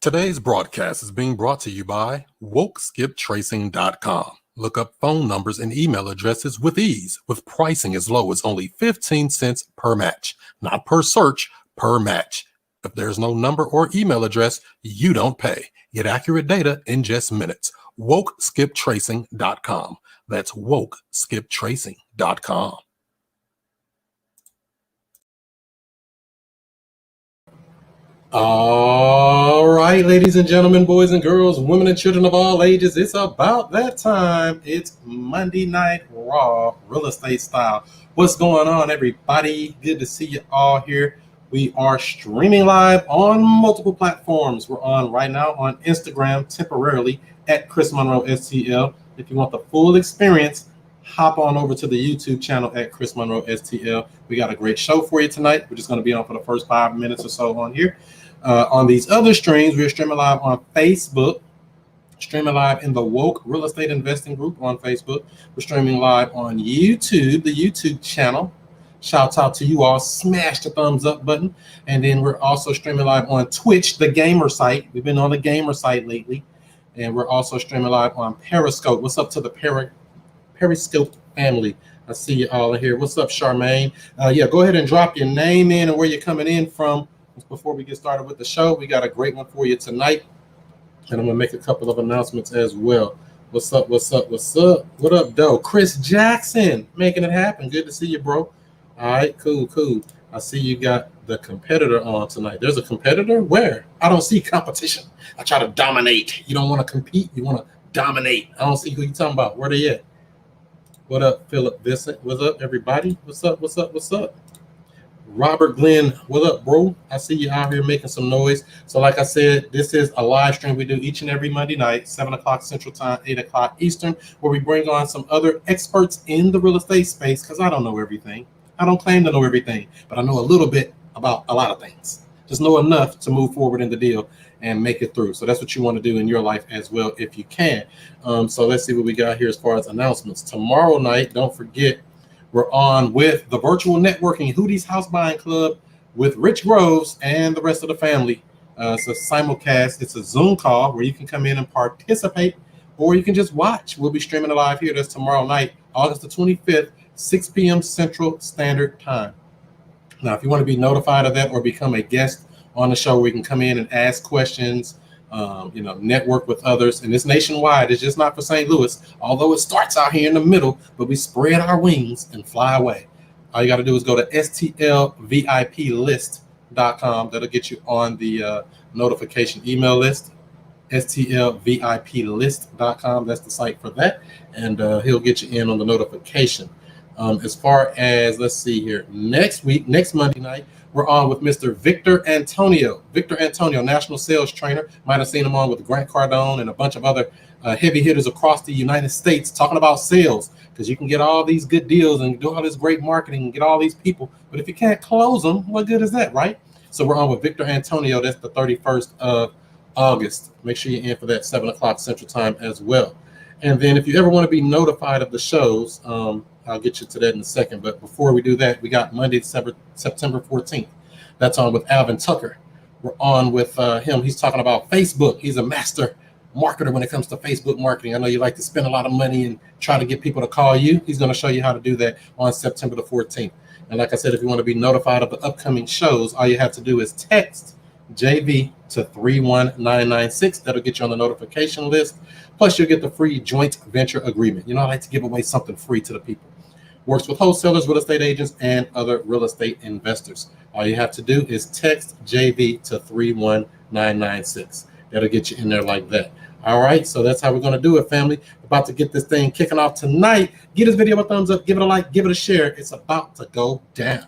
Today's broadcast is being brought to you by wokeskiptracing.com. Look up phone numbers and email addresses with ease, with pricing as low as only 15 cents per match. Not per search, per match. If there's no number or email address, you don't pay. Get accurate data in just minutes. wokeskiptracing.com. That's wokeskiptracing.com. All right, ladies and gentlemen, boys and girls, women and children of all ages, it's about that time. It's Monday Night Raw, real estate style. What's going on, everybody? Good to see you all here. We are streaming live on multiple platforms. We're on right now on Instagram temporarily at Chris Monroe STL. If you want the full experience, hop on over to the YouTube channel at Chris Monroe STL. We got a great show for you tonight. We're just going to be on for the first 5 minutes or so on here. On these other streams, we're streaming live on Facebook, streaming live in the Woke Real Estate Investing Group on Facebook. We're streaming live on YouTube, the YouTube channel. Shouts out to you all. Smash the thumbs up button. And then we're also streaming live on Twitch, the gamer site. We've been on the gamer site lately. And we're also streaming live on Periscope. What's up to the Periscope family? I see you all in here. What's up, Charmaine? Yeah, go ahead and drop your name in and where you're coming in from. Before we get started with the show, we got a great one for you tonight. And I'm going to make a couple of announcements as well. What's up? What up, Doe? Chris Jackson, making it happen. Good to see you, bro. All right, cool. I see you got the competitor on tonight. There's a competitor? Where? I don't see competition. I try to dominate. You don't want to compete. You want to dominate. I don't see who you're talking about. Where they at? What up, Philip Vincent? What's up, everybody? What's up? Robert Glenn, what up, bro? I see you out here making some noise. So like I said, this is a live stream we do each and every Monday night, 7 o'clock Central Time, 8 o'clock Eastern, where we bring on some other experts in the real estate space, because I don't know everything. I don't claim to know everything, but I know a little bit about a lot of things. Just know enough to move forward in the deal and make it through. So that's what you want to do in your life as well, if you can. So let's see what we got here as far as announcements. Tomorrow night, don't forget, we're on with the virtual networking Hootie's House Buying Club with Rich Groves and the rest of the family. It's a simulcast. It's a Zoom call where you can come in and participate, or you can just watch. We'll be streaming it live here. That's tomorrow night, August the 25th, 6 p.m. Central Standard Time. Now, if you want to be notified of that or become a guest on the show where you can come in and ask questions, network with others, and it's nationwide. It's just not for St. Louis, although it starts out here in the middle, but we spread our wings and fly away. All you got to do is go to stlviplist.com. That'll get you on the notification email list. stlviplist.com. That's the site for that, and he'll get you in on the notification. As far as, let's see here, next Monday night, we're on with Mr. Victor Antonio. Victor Antonio, national sales trainer. Might have seen him on with Grant Cardone and a bunch of other heavy hitters across the United States talking about sales, because you can get all these good deals and do all this great marketing and get all these people. But if you can't close them, what good is that, right? So we're on with Victor Antonio. That's the 31st of August. Make sure you're in for that 7 o'clock Central Time as well. And then if you ever want to be notified of the shows, I'll get you to that in a second. But before we do that, we got Monday, September 14th. That's on with Alvin Tucker. We're on with him. He's talking about Facebook. He's a master marketer when it comes to Facebook marketing. I know you like to spend a lot of money and try to get people to call you. He's going to show you how to do that on September the 14th. And like I said, if you want to be notified of the upcoming shows, all you have to do is text JV to 31996. That'll get you on the notification list. Plus, you'll get the free joint venture agreement. You know, I like to give away something free to the people. Works with wholesalers, real estate agents, and other real estate investors. All you have to do is text JV to 31996. That'll get you in there like that. All right, so that's how we're going to do it, family. About to get this thing kicking off tonight. Give this video a thumbs up, give it a like, give it a share. It's about to go down.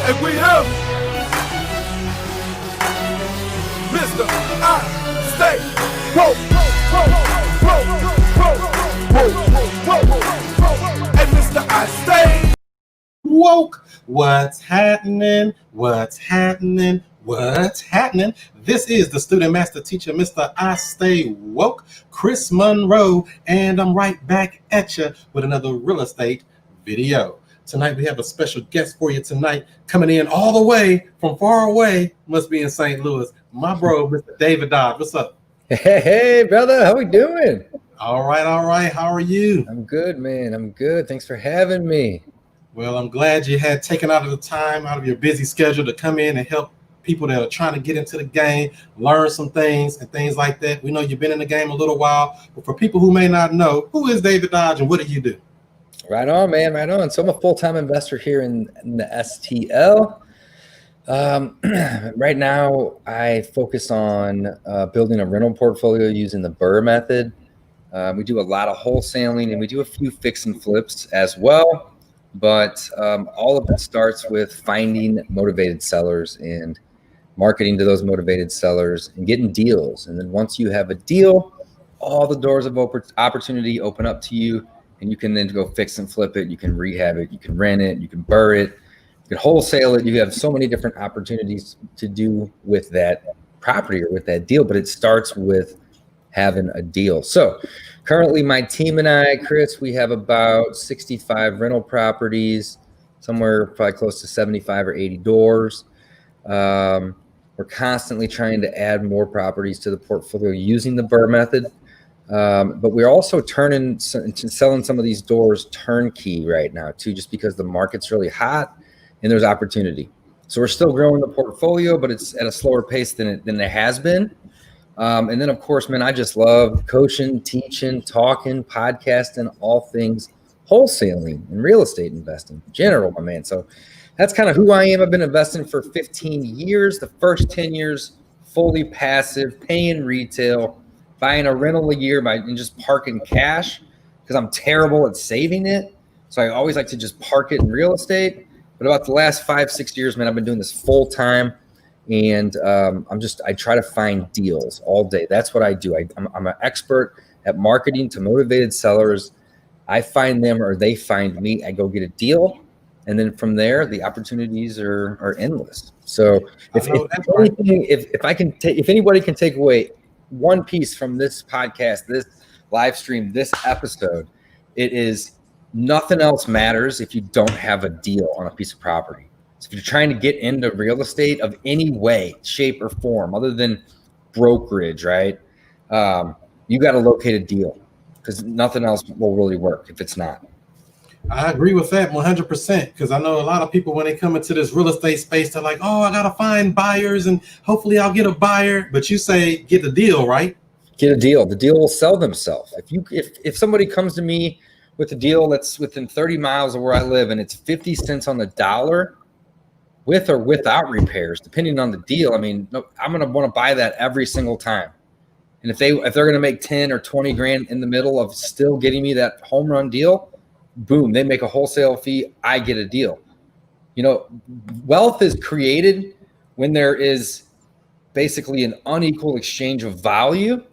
And we have Mr. I Stay Woke. And Mr. I Stay Woke. What's happening? What's happening? This is the student master teacher, Mr. I Stay Woke, Chris Monroe, and I'm right back at you with another real estate video. Tonight we have a special guest for you tonight, coming in all the way from far away, must be in St. Louis, my bro, Mr. David Dodge. What's up? Hey, brother, how we doing? All right. How are you? I'm good, man. I'm good. Thanks for having me. Well, I'm glad you had taken out of the time out of your busy schedule to come in and help people that are trying to get into the game, learn some things and things like that. We know you've been in the game a little while, but for people who may not know, who is David Dodge and what do you do? Right on, man. Right on. So I'm a full-time investor here in the STL. Right now, I focus on building a rental portfolio using the BRRRR method. We do a lot of wholesaling and we do a few fix and flips as well. But all of it starts with finding motivated sellers and marketing to those motivated sellers and getting deals. And then once you have a deal, all the doors of opportunity open up to you, and you can then go fix and flip it. You can rehab it. You can rent it. You can BRRRR it. You can wholesale it. You have so many different opportunities to do with that property or with that deal, but it starts with having a deal. So currently my team and I, Chris, we have about 65 rental properties, somewhere probably close to 75 or 80 doors. We're constantly trying to add more properties to the portfolio using the BRRRR method. But we're also selling some of these doors turnkey right now too, just because the market's really hot and there's opportunity. So we're still growing the portfolio, but it's at a slower pace than it has been. And then of course, man, I just love coaching, teaching, talking, podcasting, all things wholesaling and real estate investing in general, my man. So that's kind of who I am. I've been investing for 15 years. The first 10 years, fully passive, paying retail, buying a rental a year and just parking cash because I'm terrible at saving it. So I always like to just park it in real estate. But about the last 5-6 years, man, I've been doing this full time. And I try to find deals all day. That's what I do. I'm an expert at marketing to motivated sellers. I find them or they find me. I go get a deal. And then from there, the opportunities are endless. So if anybody can take away one piece from this podcast, this live stream, this episode, it is nothing else matters if you don't have a deal on a piece of property. So if you're trying to get into real estate of any way, shape, or form, other than brokerage, right? You got to locate a deal because nothing else will really work if it's not. I agree with that 100% because I know a lot of people when they come into this real estate space, they're like, oh, I got to find buyers and hopefully I'll get a buyer. But you say get a deal, right? Get a deal. The deal will sell themselves. If somebody comes to me with a deal that's within 30 miles of where I live and it's 50 cents on the dollar with or without repairs, depending on the deal, I mean, I'm going to want to buy that every single time. And if they're going to make 10 or 20 grand in the middle of still getting me that home run deal, boom, they make a wholesale fee, I get a deal. You know, wealth is created when there is basically an unequal exchange of value.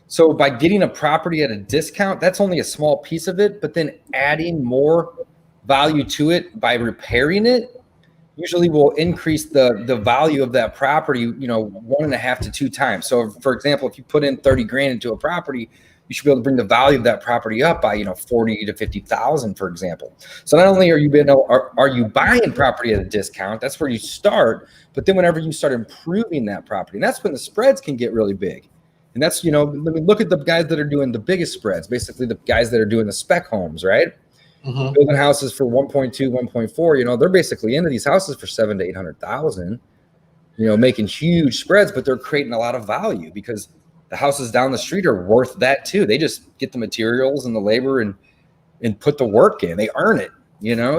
So by getting a property at a discount, that's only a small piece of it, but then adding more value to it by repairing it usually will increase the value of that property, 1.5 to 2 times. So for example, if you put in 30 grand into a property, you should be able to bring the value of that property up by 40 to 50,000, for example. So not only are you buying property at a discount, that's where you start, but then whenever you start improving that property, and that's when the spreads can get really big. And that's, look at the guys that are doing the biggest spreads, basically the guys that are doing the spec homes, right? Mm-hmm. Building houses for 1.2, 1.4, they're basically into these houses for 700,000 to 800,000, making huge spreads, but they're creating a lot of value because the houses down the street are worth that too. They just get the materials and the labor and put the work in. They earn it,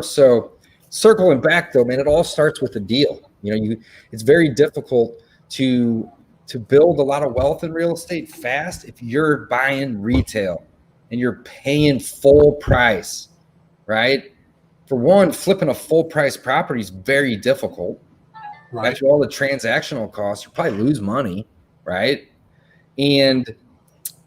So circling back though, man, it all starts with a deal. It's very difficult to build a lot of wealth in real estate fast if you're buying retail and you're paying full price, right? For one, flipping a full price property is very difficult. Right. After all the transactional costs, you probably lose money, right? And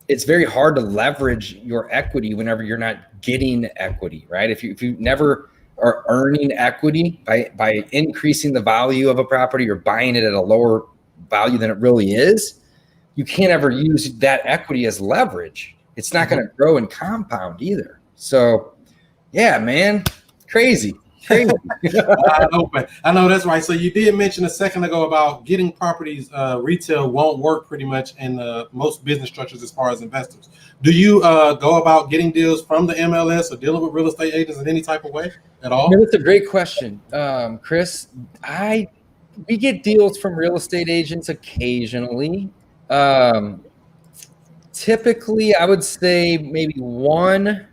it's very hard to leverage your equity whenever you're not getting equity, right? If you never are earning equity by increasing the value of a property or buying it at a lower value than it really is, you can't ever use that equity as leverage. It's not going to grow and compound either. So, yeah, man, crazy. I know that's right. So you did mention a second ago about getting properties retail won't work pretty much in most business structures as far as investors. Do you go about getting deals from the MLS or dealing with real estate agents in any type of way at all? That's a great question, Chris. We get deals from real estate agents occasionally. Typically, I would say maybe one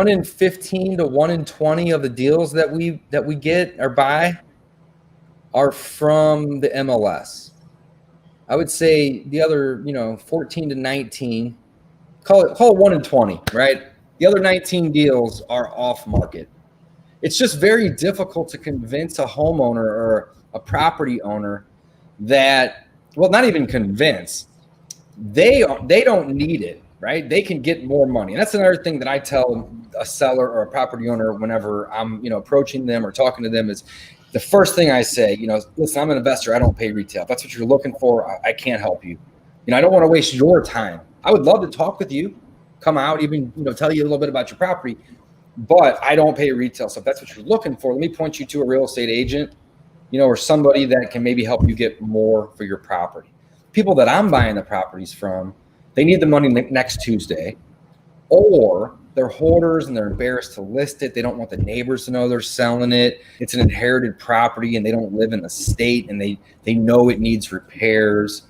in 15 to 1 in 20 of the deals that we get or buy are from the MLS. I would say the other, 14 to 19, call it 1 in 20, right? The other 19 deals are off market. It's just very difficult to convince a homeowner or a property owner that, well, not even convince, they don't need it, right? They can get more money. And that's another thing that I tell a seller or a property owner whenever I'm, approaching them or talking to them is the first thing I say, listen, I'm an investor. I don't pay retail. If that's what you're looking for, I can't help you. I don't want to waste your time. I would love to talk with you, come out, even, tell you a little bit about your property, but I don't pay retail. So if that's what you're looking for, let me point you to a real estate agent, or somebody that can maybe help you get more for your property. People that I'm buying the properties from, they need the money next Tuesday, or they're hoarders and they're embarrassed to list it. They don't want the neighbors to know they're selling it. It's an inherited property and they don't live in the state and they know it needs repairs.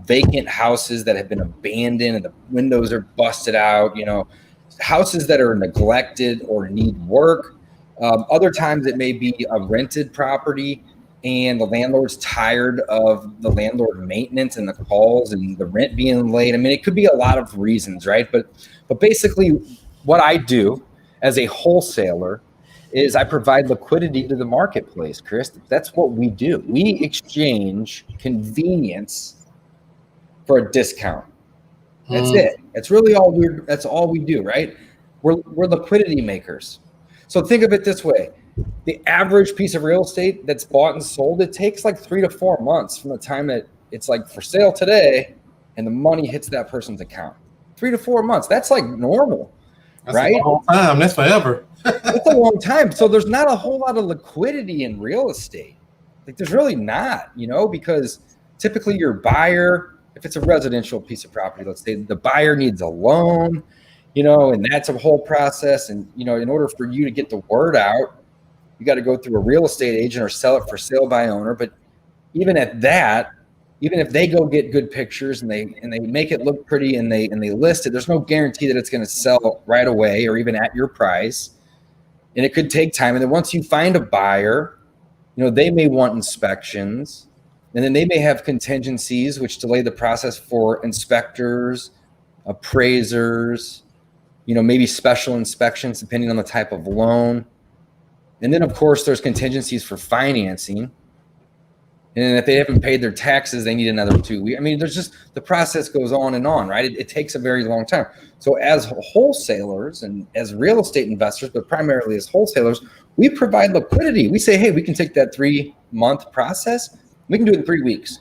Vacant houses that have been abandoned and the windows are busted out, houses that are neglected or need work. Other times it may be a rented property and the landlord's tired of the landlord maintenance and the calls and the rent being late. I mean, it could be a lot of reasons, right? But basically what I do as a wholesaler is I provide liquidity to the marketplace, Chris. That's what we do. We exchange convenience for a discount. That's it. That's really that's all we do, right? We're liquidity makers. So think of it this way. The average piece of real estate that's bought and sold, it takes like 3 to 4 months from the time that it's like for sale today and the money hits that person's account. 3 to 4 months. That's like normal, right? That's a long time. That's forever. That's a long time. So there's not a whole lot of liquidity in real estate. Like there's really not, because typically your buyer, if it's a residential piece of property, let's say the buyer needs a loan, and that's a whole process. And, in order for you to get the word out, you got to go through a real estate agent or sell it for sale by owner. But even at that, even if they go get good pictures and they make it look pretty and they list it, there's no guarantee that it's going to sell right away or even at your price. And it could take time. And then once you find a buyer, they may want inspections, and then they may have contingencies which delay the process for inspectors, appraisers, maybe special inspections depending on the type of loan. And then, of course, there's contingencies for financing. And if they haven't paid their taxes, they need another 2 weeks. I mean, the process goes on and on, right? It takes a very long time. So as wholesalers and as real estate investors, but primarily as wholesalers, we provide liquidity. We say, hey, we can take that 3-month process. We can do it in 3 weeks.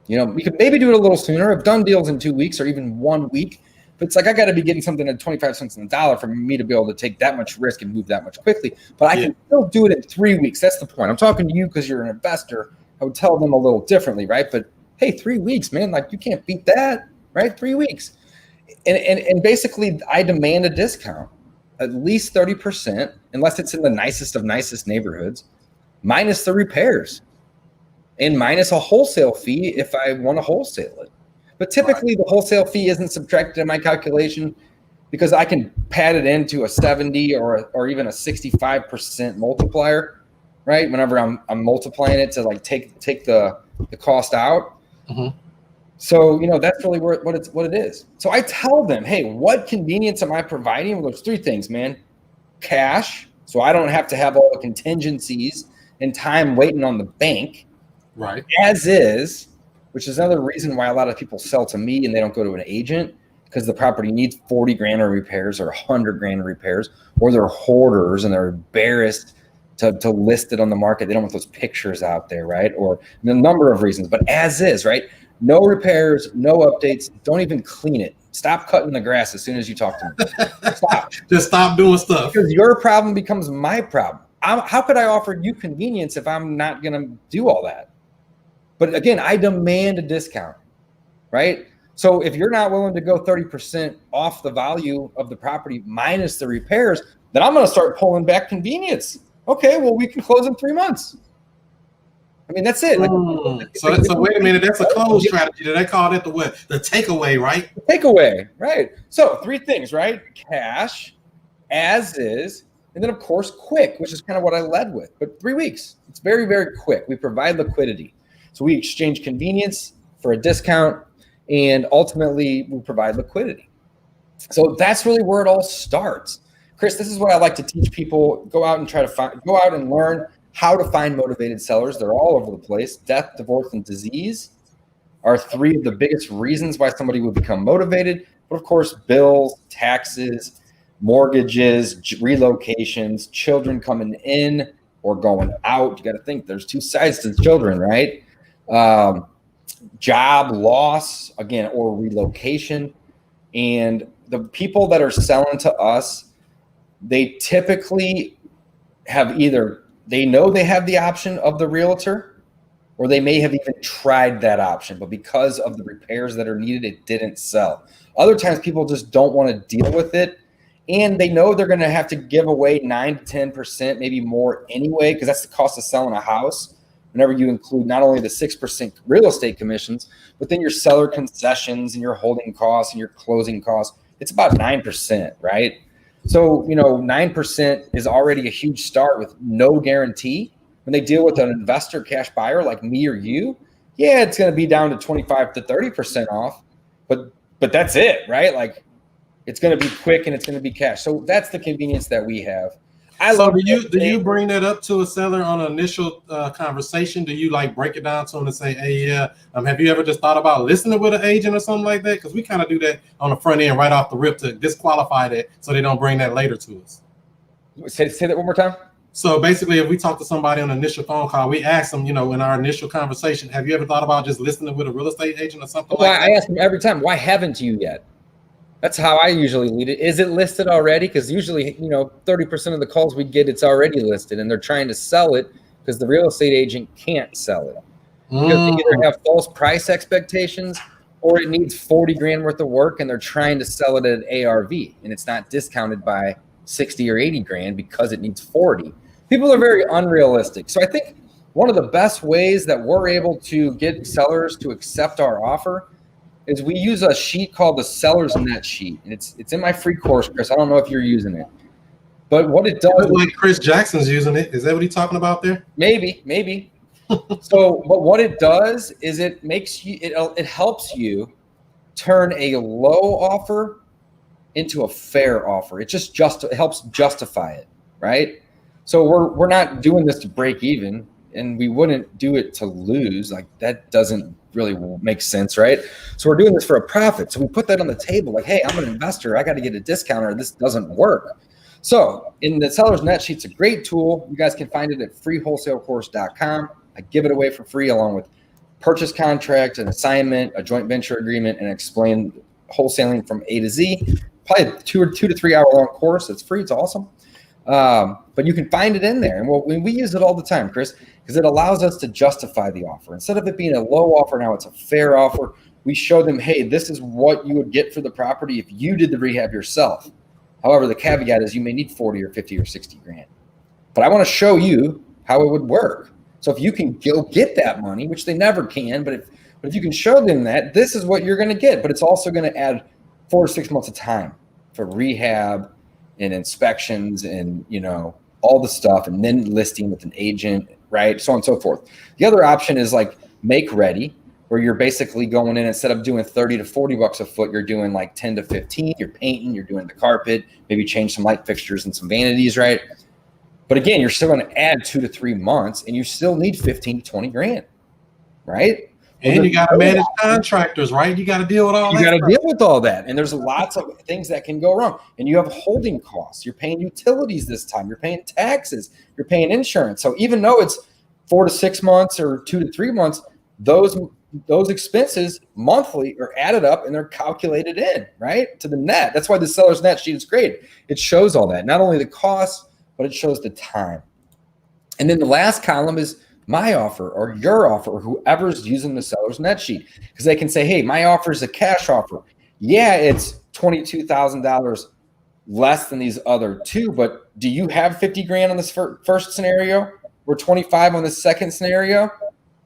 We could maybe do it a little sooner. I've done deals in 2 weeks or even 1 week. But it's like I got to be getting something at 25 cents on the dollar for me to be able to take that much risk and move that much quickly. But I can still do it in 3 weeks. That's the point. I'm talking to you because you're an investor. I would tell them a little differently, right? But hey, 3 weeks, man, like you can't beat that, right? 3 weeks. And basically I demand a discount, at least 30%, unless it's in the nicest of nicest neighborhoods, minus the repairs and minus a wholesale fee if I want to wholesale it. But typically the wholesale fee isn't subtracted in my calculation because I can pad it into a 70 or even a 65% multiplier, right? Whenever I'm multiplying it to like take the cost out. Mm-hmm. So, that's really what it is. So I tell them, hey, what convenience am I providing? Well, there's 3 things, man. Cash, so I don't have to have all the contingencies and time waiting on the bank. Right. As is, which is another reason why a lot of people sell to me and they don't go to an agent, because the property needs 40 grand in repairs or 100 grand in repairs, or they're hoarders and they're embarrassed to list it on the market. They don't want those pictures out there, right? Or a number of reasons, but as is, right? No repairs, no updates, don't even clean it. Stop cutting the grass as soon as you talk to me. Stop. Just stop doing stuff. Because your problem becomes my problem. How could I offer you convenience if I'm not going to do all that? But again, I demand a discount, right? So if you're not willing to go 30% off the value of the property minus the repairs, then I'm going to start pulling back convenience. Okay, well, we can close in 3 months. I mean, that's it. So wait a minute. That's a close strategy. They call that the what? The takeaway, right? Takeaway, right? So 3 things, right? Cash, as is, and then of course quick, which is kind of what I led with. But 3 weeks, it's very, very quick. We provide liquidity, so we exchange convenience for a discount, and ultimately we provide liquidity. So that's really where it all starts. Chris, this is what I like to teach people. Go out and learn how to find motivated sellers. They're all over the place. Death, divorce, and disease are 3 of the biggest reasons why somebody would become motivated. But of course, bills, taxes, mortgages, relocations, children coming in or going out. You got to think there's 2 sides to the children, right? Job loss, again, or relocation. And the people that are selling to us, they typically have either, they know they have the option of the realtor, or they may have even tried that option, but because of the repairs that are needed, it didn't sell. Other times people just don't want to deal with it, and they know they're going to have to give away 9 to 10%, maybe more anyway, because that's the cost of selling a house. Whenever you include not only the 6% real estate commissions, but then your seller concessions and your holding costs and your closing costs, it's about 9%, right? So, 9% is already a huge start with no guarantee. When they deal with an investor cash buyer like me or you, yeah, it's going to be down to 25 to 30% off, but that's it, right? Like, it's going to be quick and it's going to be cash. So that's the convenience that we have. Do you bring that up to a seller on an initial conversation? Do you like break it down to them and say, hey, have you ever just thought about listening with an agent or something like that? Because we kind of do that on the front end right off the rip to disqualify that so they don't bring that later to us. Say that one more time. So basically, if we talk to somebody on an initial phone call, we ask them, in our initial conversation, have you ever thought about just listening with a real estate agent or something like that? I ask them every time, why haven't you yet? That's how I usually lead it. Is it listed already? Because usually, 30% of the calls we get, it's already listed, and they're trying to sell it because the real estate agent can't sell it. Because they either have false price expectations or it needs 40 grand worth of work and they're trying to sell it at ARV and it's not discounted by 60 or 80 grand because it needs 40. People are very unrealistic. So I think one of the best ways that we're able to get sellers to accept our offer is we use a sheet called the Seller's Net Sheet. And it's in my free course, Chris. I don't know if you're using it. But what it does, like Chris Jackson's using it. Is that what he's talking about there? Maybe. So, but what it does is it makes you, it helps you turn a low offer into a fair offer. It it helps justify it, right? So we're not doing this to break even, and we wouldn't do it to lose. Like, that doesn't really make sense, right? So we're doing this for a profit. So we put that on the table, like, hey, I'm an investor. I got to get a discount or this doesn't work. So in the Seller's Net Sheet's a great tool. You guys can find it at freewholesalecourse.com. I give it away for free along with purchase contract, an assignment, a joint venture agreement, and explain wholesaling from A to Z. Probably a 2 to 3 hour long course. It's free. It's awesome. But you can find it in there. And we use it all the time, Chris, because it allows us to justify the offer. Instead of it being a low offer, now it's a fair offer. We show them, hey, this is what you would get for the property if you did the rehab yourself. However, the caveat is you may need 40 or 50 or 60 grand. But I want to show you how it would work. So if you can go get that money, which they never can, but if you can show them that, this is what you're going to get. But it's also going to add 4 to 6 months of time for rehab and inspections and, all the stuff, and then listing with an agent, right? So on and so forth. The other option is like make ready, where you're basically going in, instead of doing 30 to 40 bucks a foot, you're doing like 10 to 15. You're painting, you're doing the carpet, maybe change some light fixtures and some vanities, right? But again, you're still going to add 2 to 3 months, and you still need 15 to 20 grand, right? And you got to manage contractors, right? You got to deal with all that. You got to stuff. deal with all that. And there's lots of things that can go wrong. And you have holding costs. You're paying utilities this time. You're paying taxes. You're paying insurance. So even though it's 4 to 6 months or 2 to 3 months, those expenses monthly are added up and they're calculated in, right, to the net. That's why the seller's net sheet is great. It shows all that. Not only the cost, but it shows the time. And then the last column is my offer or your offer or whoever's using the seller's net sheet, because they can say, hey, my offer is a cash offer. Yeah, it's $22,000 less than these other two, but do you have 50 grand on this first scenario or 25 on the second scenario,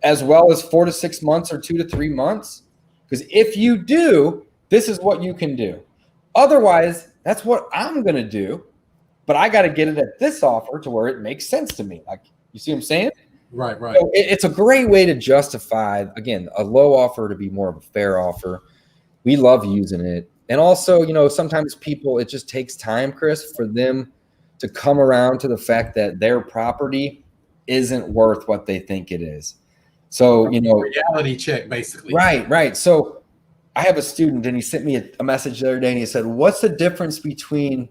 as well as 4 to 6 months or 2 to 3 months? Because if you do, this is what you can do. Otherwise, that's what I'm going to do, but I got to get it at this offer to where it makes sense to me. Like, you see what I'm saying? Right. So it's a great way to justify, again, a low offer to be more of a fair offer. We love using it. And also, sometimes people, it just takes time, Chris, for them to come around to the fact that their property isn't worth what they think it is. So, reality check, basically. Right. So I have a student and he sent me a message the other day and he said, what's the difference between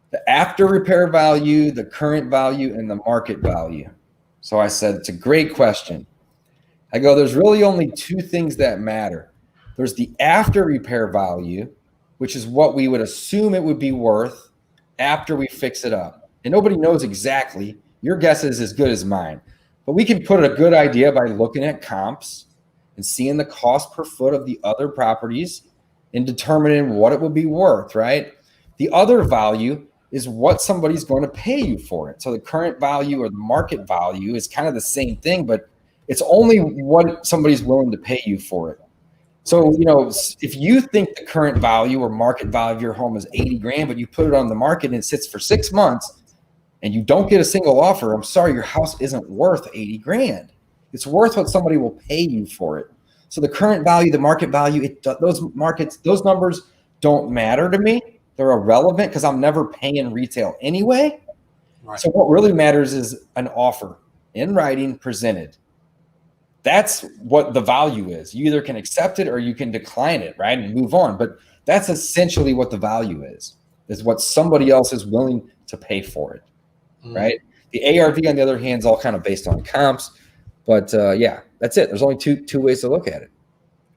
the after repair value, the current value, and the market value? So I said, it's a great question. I go, there's really only two things that matter. There's the after repair value, which is what we would assume it would be worth after we fix it up. And nobody knows exactly. Your guess is as good as mine. But we can put a good idea by looking at comps and seeing the cost per foot of the other properties and determining what it would be worth, right? The other value is what somebody's going to pay you for it. So the current value or the market value is kind of the same thing, but it's only what somebody's willing to pay you for it. So, if you think the current value or market value of your home is 80 grand, but you put it on the market and it sits for 6 months and you don't get a single offer, I'm sorry, your house isn't worth 80 grand. It's worth what somebody will pay you for it. So the current value, the market value, those numbers don't matter to me. They're irrelevant because I'm never paying retail anyway. Right. So what really matters is an offer in writing presented. That's what the value is. You either can accept it or you can decline it, right, and move on. But that's essentially what the value is what somebody else is willing to pay for it, right? The ARV, on the other hand, is all kind of based on comps. But, yeah, that's it. There's only two ways to look at it.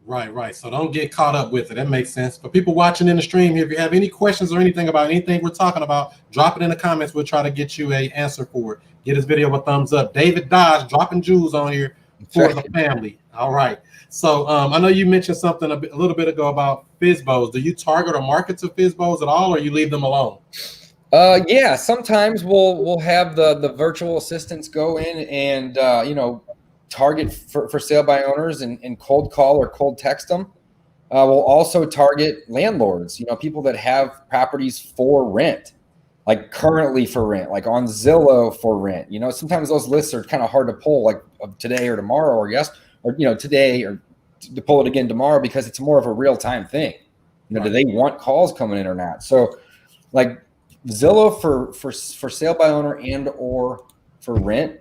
Right. So don't get caught up with it. That makes sense. For people watching in the stream here, if you have any questions or anything about anything we're talking about, drop it in the comments. We'll try to get you an answer for it. Get this video a thumbs up. David Dodge dropping jewels on here for the family. All right. So I know you mentioned something a little bit ago about FSBOs. Do you target or market to FSBOs at all, or you leave them alone? Yeah, sometimes we'll have the virtual assistants go in and target for sale by owners and cold call or cold text them. We'll also target landlords, people that have properties for rent, like currently for rent, like on Zillow for rent. Sometimes those lists are kind of hard to pull, like today or tomorrow or today or to pull it again tomorrow, because it's more of a real time thing. Right. Do they want calls coming in or not? So like Zillow for sale by owner and or for rent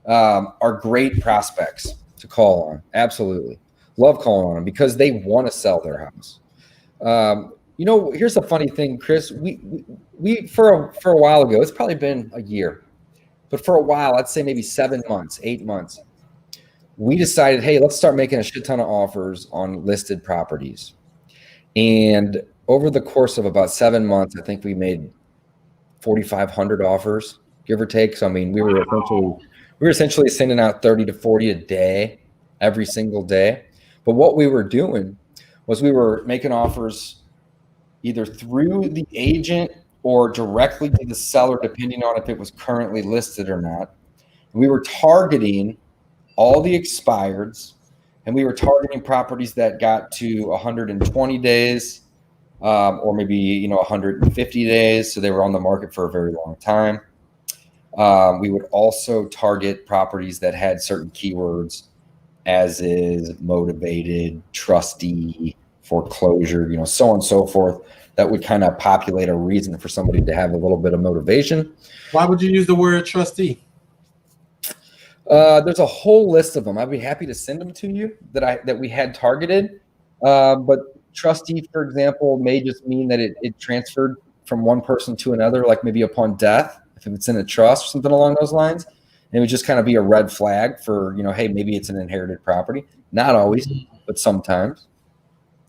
are great prospects to call on. Absolutely. Love calling on them because they want to sell their house. Here's the funny thing, Chris. We for a while ago, it's probably been a year, but for a while, I'd say maybe 7 months, 8 months, we decided, hey, let's start making a shit ton of offers on listed properties. And over the course of about 7 months, I think we made 4,500 offers, give or take. So, I mean, we were essentially sending out 30 to 40 a day, every single day. But what we were doing was we were making offers either through the agent or directly to the seller, depending on if it was currently listed or not. We were targeting all the expireds, and we were targeting properties that got to 120 days or maybe 150 days. So they were on the market for a very long time. We would also target properties that had certain keywords, as is, motivated, trustee, foreclosure, so on and so forth, that would kind of populate a reason for somebody to have a little bit of motivation. Why would you use the word trustee? There's a whole list of them. I'd be happy to send them to you that we had targeted. But trustee, for example, may just mean that it transferred from one person to another, like maybe upon death, if it's in a trust or something along those lines. And it would just kind of be a red flag for, hey, maybe it's an inherited property. Not always, but sometimes.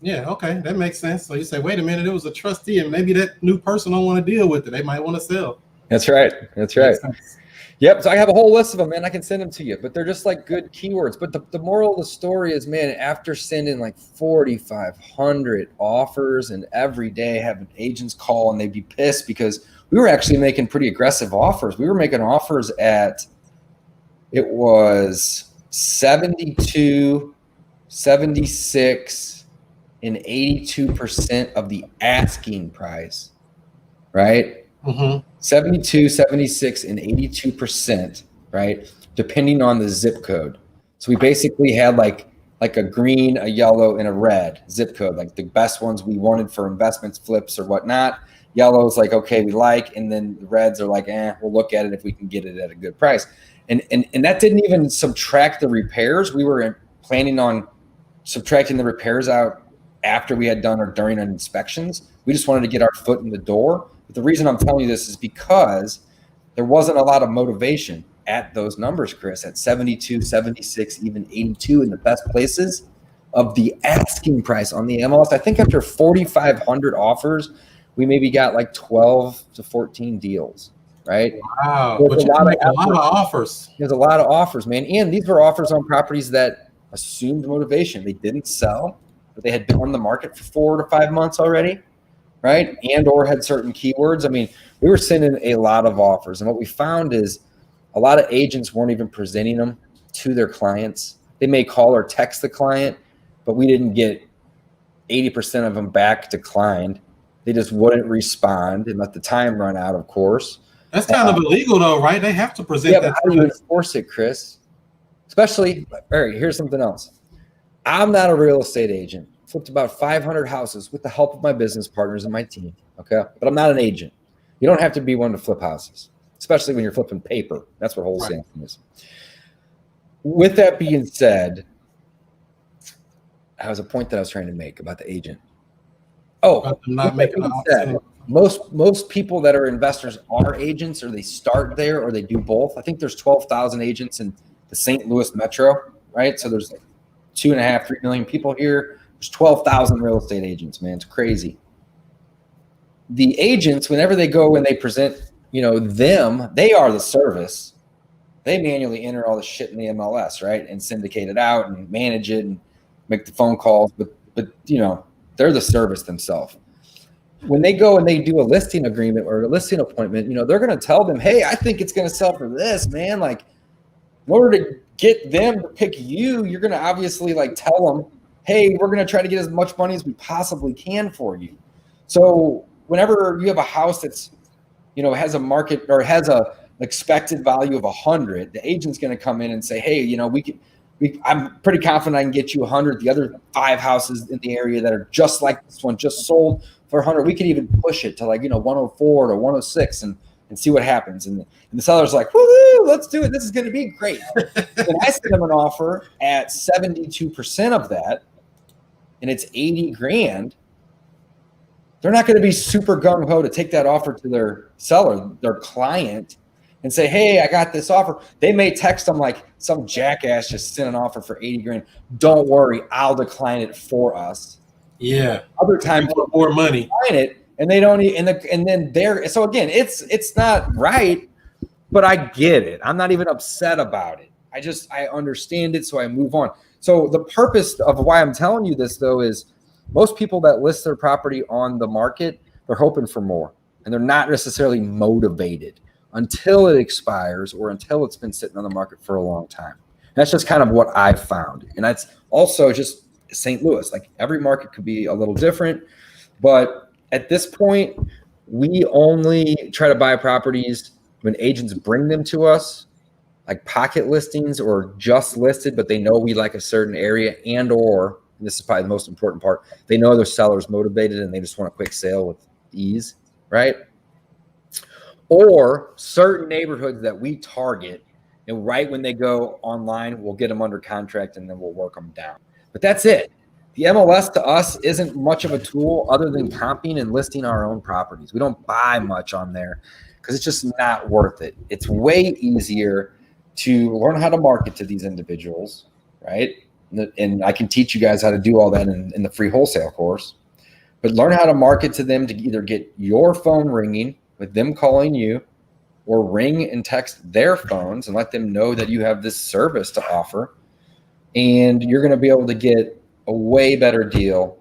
Yeah, okay, that makes sense. So you say, wait a minute, it was a trustee, and maybe that new person don't want to deal with it. They might want to sell. That's right. That's right. Yep. So I have a whole list of them, man. I can send them to you, but they're just like good keywords. But the moral of the story is, man, after sending like 4,500 offers and every day having agents call and they'd be pissed because we were actually making pretty aggressive offers. We were making offers it was 72, 76, and 82% of the asking price, right? Mm-hmm. 72, 76, and 82%, right? Depending on the zip code. So we basically had like a green, a yellow, and a red zip code, like the best ones we wanted for investments, flips, or whatnot. Yellow is like, okay, we like, and then the reds are like, we'll look at it if we can get it at a good price. And that didn't even subtract the repairs. We were planning on subtracting the repairs out after we had done or during our inspections. We just wanted to get our foot in the door. But the reason I'm telling you this is because there wasn't a lot of motivation at those numbers, Chris, at 72, 76, even 82 in the best places of the asking price on the MLS. I think after 4,500 offers, we maybe got like 12 to 14 deals, right? Wow. There's But you make a lot of offers. There's a lot of offers, man. And these were offers on properties that assumed motivation. They didn't sell, but they had been on the market for 4 to 5 months already, right? And or had certain keywords. I mean, we were sending a lot of offers. And what we found is a lot of agents weren't even presenting them to their clients. They may call or text the client, but we didn't get 80% of them back declined. They just wouldn't respond and let the time run out, of course. That's kind of illegal, though, right? They have to present that. How do you enforce it, Chris? Especially, all right, here's something else. I'm not a real estate agent. Flipped about 500 houses with the help of my business partners and my team, okay? But I'm not an agent. You don't have to be one to flip houses, especially when you're flipping paper. That's what wholesaling is. With that being said, that was a point that I was trying to make about the agent. Not making an option. Most people that are investors are agents, or they start there, or they do both. I think there's 12,000 agents in the St. Louis metro, right? So there's like 2.5, 3 million people here. There's 12,000 real estate agents, man. It's crazy. The agents, whenever they go and they present, them, they are the service. They manually enter all the shit in the MLS, right? And syndicate it out and manage it and make the phone calls. But they're the service themselves. When they go and they do a listing agreement or a listing appointment, they're going to tell them, hey, I think it's going to sell for this, man. Like, in order to get them to pick you, you're going to obviously tell them, hey, we're going to try to get as much money as we possibly can for you. So whenever you have a house that's, has a market or has a expected value of 100, the agent's going to come in and say, hey, I'm pretty confident I can get you 100. The other 5 houses in the area that are just like this one just sold for 100. We could even push it to 104 to 106 and see what happens. And the seller's like, woo, let's do it. This is going to be great. And I send them an offer at 72% of that, and it's 80 grand. They're not going to be super gung ho to take that offer to their seller, their client, and say, hey, I got this offer. They may text them like some jackass just sent an offer for 80 grand. Don't worry, I'll decline it for us. Yeah. Other times more money. Decline it, and they don't and then they're so again, it's not right, but I get it. I'm not even upset about it. I understand it, so I move on. So the purpose of why I'm telling you this though is most people that list their property on the market, they're hoping for more, and they're not necessarily motivated until it expires or until it's been sitting on the market for a long time. That's just kind of what I've found. And that's also just St. Louis. Like every market could be a little different, but at this point, we only try to buy properties when agents bring them to us, like pocket listings or just listed, but they know we like a certain area and this is probably the most important part, they know their seller's motivated and they just want a quick sale with ease, right? Or certain neighborhoods that we target And right when they go online, we'll get them under contract and then we'll work them down. But that's it. The MLS to us isn't much of a tool other than comping and listing our own properties. We don't buy much on there because it's just not worth it. It's way easier to learn how to market to these individuals, right? And I can teach you guys how to do all that in the free wholesale course. But learn how to market to them to either get your phone ringing with them calling you, or ring and text their phones and let them know that you have this service to offer. And you're going to be able to get a way better deal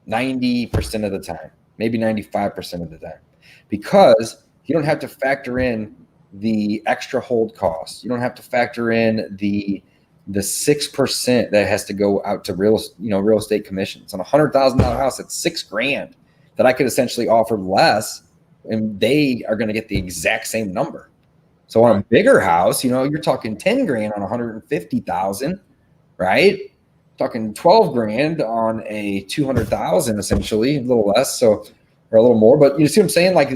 90% of the time, maybe 95% of the time, because you don't have to factor in the extra hold costs. You don't have to factor in the 6% that has to go out to real estate commissions. On a $100,000 house, that's $6,000 that I could essentially offer less, and they are going to get the exact same number. So on a bigger house, you're talking $10,000 on 150,000, right? Talking $12,000 on a 200,000, essentially, a little less, or a little more. But you see what I'm saying? Like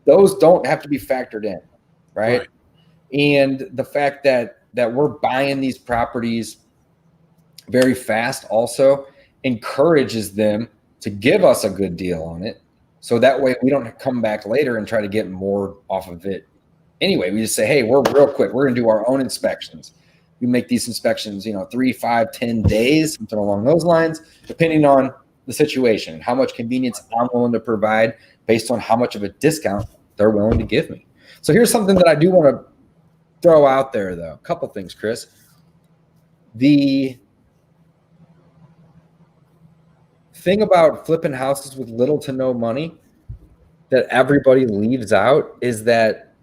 those don't have to be factored in, right? And the fact that we're buying these properties very fast also encourages them to give us a good deal on it. So that way we don't come back later and try to get more off of it. Anyway, we just say, hey, we're real quick. We're going to do our own inspections. We make these inspections, 3, 5, 10 days, something along those lines, depending on the situation and how much convenience I'm willing to provide based on how much of a discount they're willing to give me. So here's something that I do want to throw out there, though. A couple things, Chris. The thing about flipping houses with little to no money that everybody leaves out is that,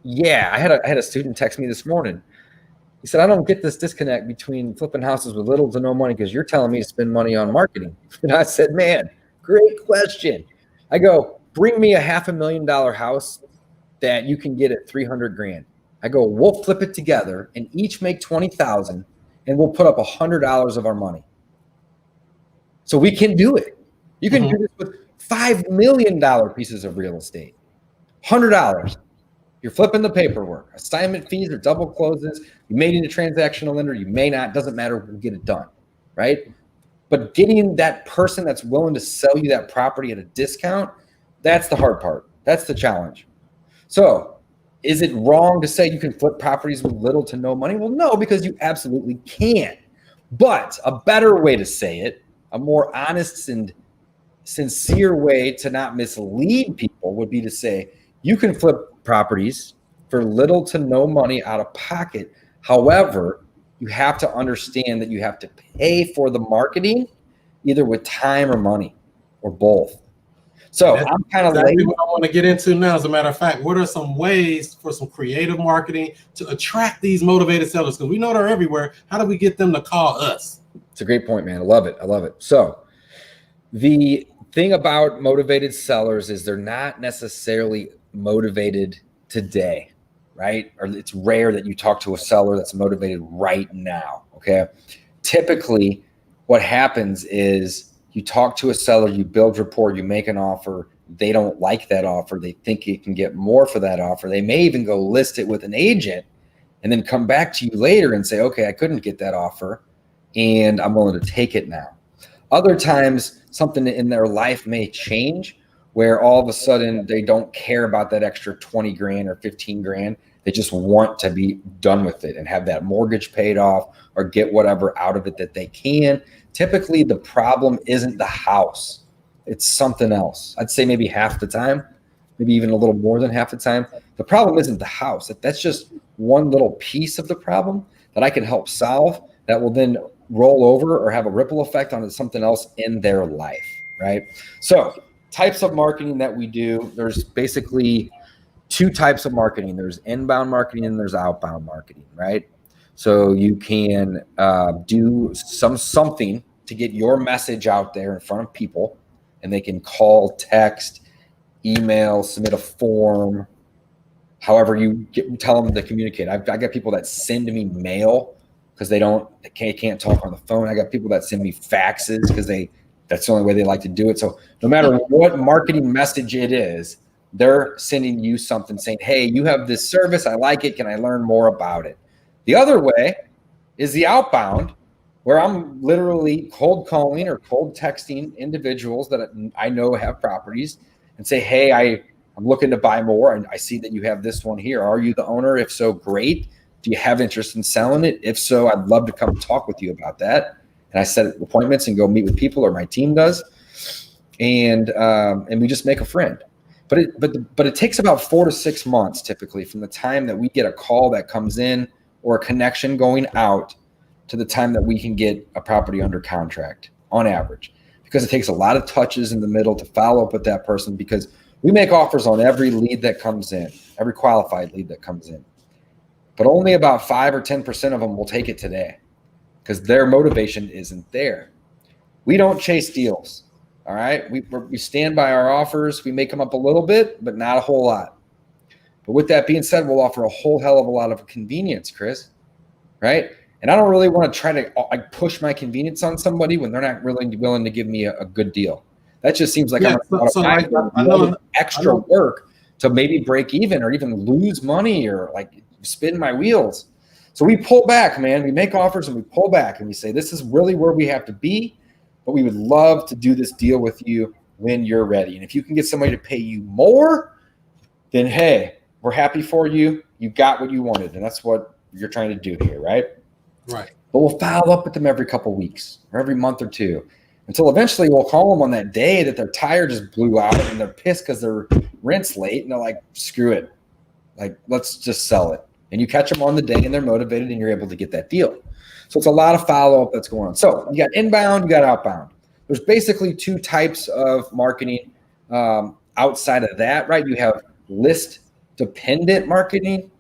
I had a student text me this morning. He said, I don't get this disconnect between flipping houses with little to no money because you're telling me to spend money on marketing. And I said, man, great question. I go, bring me a $500,000 house that you can get at $300,000. I go, we'll flip it together and each make $20,000 and we'll put up $100 of our money. So we can do it. You can do this with $5 million pieces of real estate. $100. You're flipping the paperwork. Assignment fees or double closes. You may need a transactional lender. You may not. Doesn't matter. We'll get it done, right? But getting that person that's willing to sell you that property at a discount, that's the hard part. That's the challenge. So is it wrong to say you can flip properties with little to no money? Well, no, because you absolutely can. But a better way to say it, a more honest and sincere way to not mislead people would be to say you can flip properties for little to no money out of pocket. However, you have to understand that you have to pay for the marketing either with time or money or both. So that's I'm kind of exactly what I want to get into now. As a matter of fact, what are some ways for some creative marketing to attract these motivated sellers? Because we know they're everywhere. How do we get them to call us? It's a great point, man. I love it. So the thing about motivated sellers is they're not necessarily motivated today, right? Or it's rare that you talk to a seller that's motivated right now, okay? Typically, what happens is you talk to a seller, you build rapport, you make an offer, they don't like that offer, they think you can get more for that offer. They may even go list it with an agent and then come back to you later and say, okay, I couldn't get that offer and I'm willing to take it now. Other times, something in their life may change where all of a sudden they don't care about that extra 20 grand or 15 grand. They just want to be done with it and have that mortgage paid off or get whatever out of it that they can. Typically, the problem isn't the house. It's something else. I'd say maybe half the time, maybe even a little more than half the time. The problem isn't the house. That's just one little piece of the problem that I can help solve that will then roll over or have a ripple effect on something else in their life, right? So types of marketing that we do, there's basically two types of marketing. There's inbound marketing and there's outbound marketing, right? So you can do something to get your message out there in front of people, and they can call, text, email, submit a form, however you tell them to communicate. I got people that send me mail because they can't talk on the phone. I got people that send me faxes because that's the only way they like to do it. So no matter what marketing message it is, they're sending you something saying, hey, you have this service. I like it. Can I learn more about it? The other way is the outbound, where I'm literally cold calling or cold texting individuals that I know have properties and say, hey, I'm looking to buy more, and I see that you have this one here. Are you the owner? If so, great. Do you have interest in selling it? If so, I'd love to come talk with you about that. And I set appointments and go meet with people, or my team does, and we just make a friend. But it takes about 4 to 6 months typically from the time that we get a call that comes in or a connection going out to the time that we can get a property under contract on average, because it takes a lot of touches in the middle to follow up with that person, because we make offers on every lead that comes in, every qualified lead that comes in. But only about 5 or 10% of them will take it today because their motivation isn't there. We don't chase deals. All right. We stand by our offers. We make them up a little bit, but not a whole lot. But with that being said, we'll offer a whole hell of a lot of convenience, Chris. Right. And I don't really want to try to push my convenience on somebody when they're not really willing to give me a good deal. That just seems like extra work to maybe break even or even lose money or like spin my wheels. So we pull back, man. We make offers and we pull back and we say, this is really where we have to be, but we would love to do this deal with you when you're ready. And if you can get somebody to pay you more, then hey, we're happy for you. You got what you wanted. And that's what you're trying to do here, right? Right. But we'll follow up with them every couple of weeks or every month or two until eventually we'll call them on that day that their tire just blew out and they're pissed because their rent's late. And they're like, screw it. Like, let's just sell it. And you catch them on the day and they're motivated and you're able to get that deal. So it's a lot of follow-up that's going on. So you got inbound, you got outbound. There's basically 2 types of marketing outside of that, right? You have list-dependent marketing,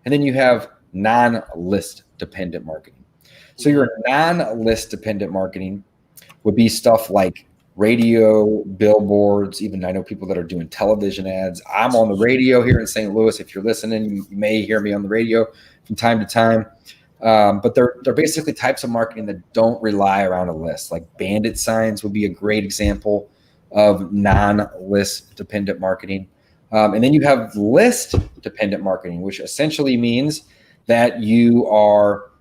and then you have non-list dependent marketing. So your non-list dependent marketing would be stuff like radio, billboards, even I know people that are doing television ads. I'm on the radio here in St. Louis. If you're listening, you may hear me on the radio from time to time. But they're basically types of marketing that don't rely around a list. Like bandit signs would be a great example of non-list dependent marketing. And then you have list dependent marketing, which essentially means that you are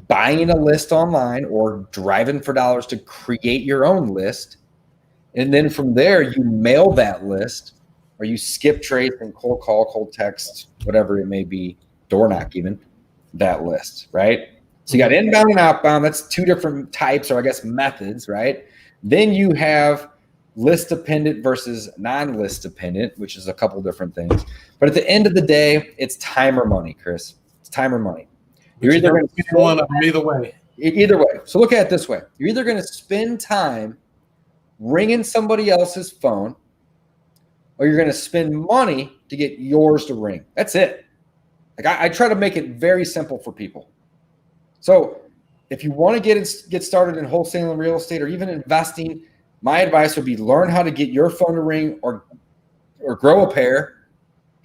buying a list online or driving for dollars to create your own list. And then from there, you mail that list, or you skip trace and cold call, cold text, whatever it may be, door knock even, that list, right? So you got inbound and outbound. That's 2 different types, or I guess methods, right? Then you have list dependent versus non-list dependent, which is a couple different things. But at the end of the day, it's time or money, Chris. It's time or money. You're either going to spend one of them either way. Either way. So look at it this way. You're either going to spend time ringing somebody else's phone, or you're going to spend money to get yours to ring. That's it. Like I try to make it very simple for people. So if you want to get started in wholesaling real estate or even investing, my advice would be learn how to get your phone to ring or grow a pair,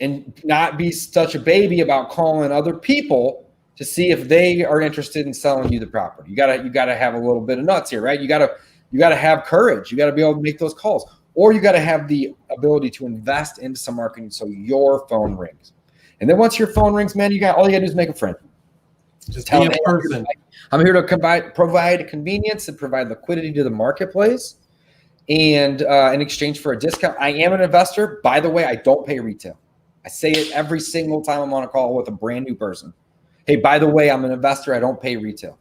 and not be such a baby about calling other people to see if they are interested in selling you the property. You gotta have a little bit of nuts here, right? You gotta have courage. You gotta be able to make those calls, or you gotta have the ability to invest into some marketing so your phone rings. And then once your phone rings, man, all you gotta do is make a friend. Just tell them, person. I'm here to provide convenience and provide liquidity to the marketplace. And in exchange for a discount, I am an investor. By the way, I don't pay retail. I say it every single time I'm on a call with a brand new person. Hey, by the way, I'm an investor. I don't pay retail.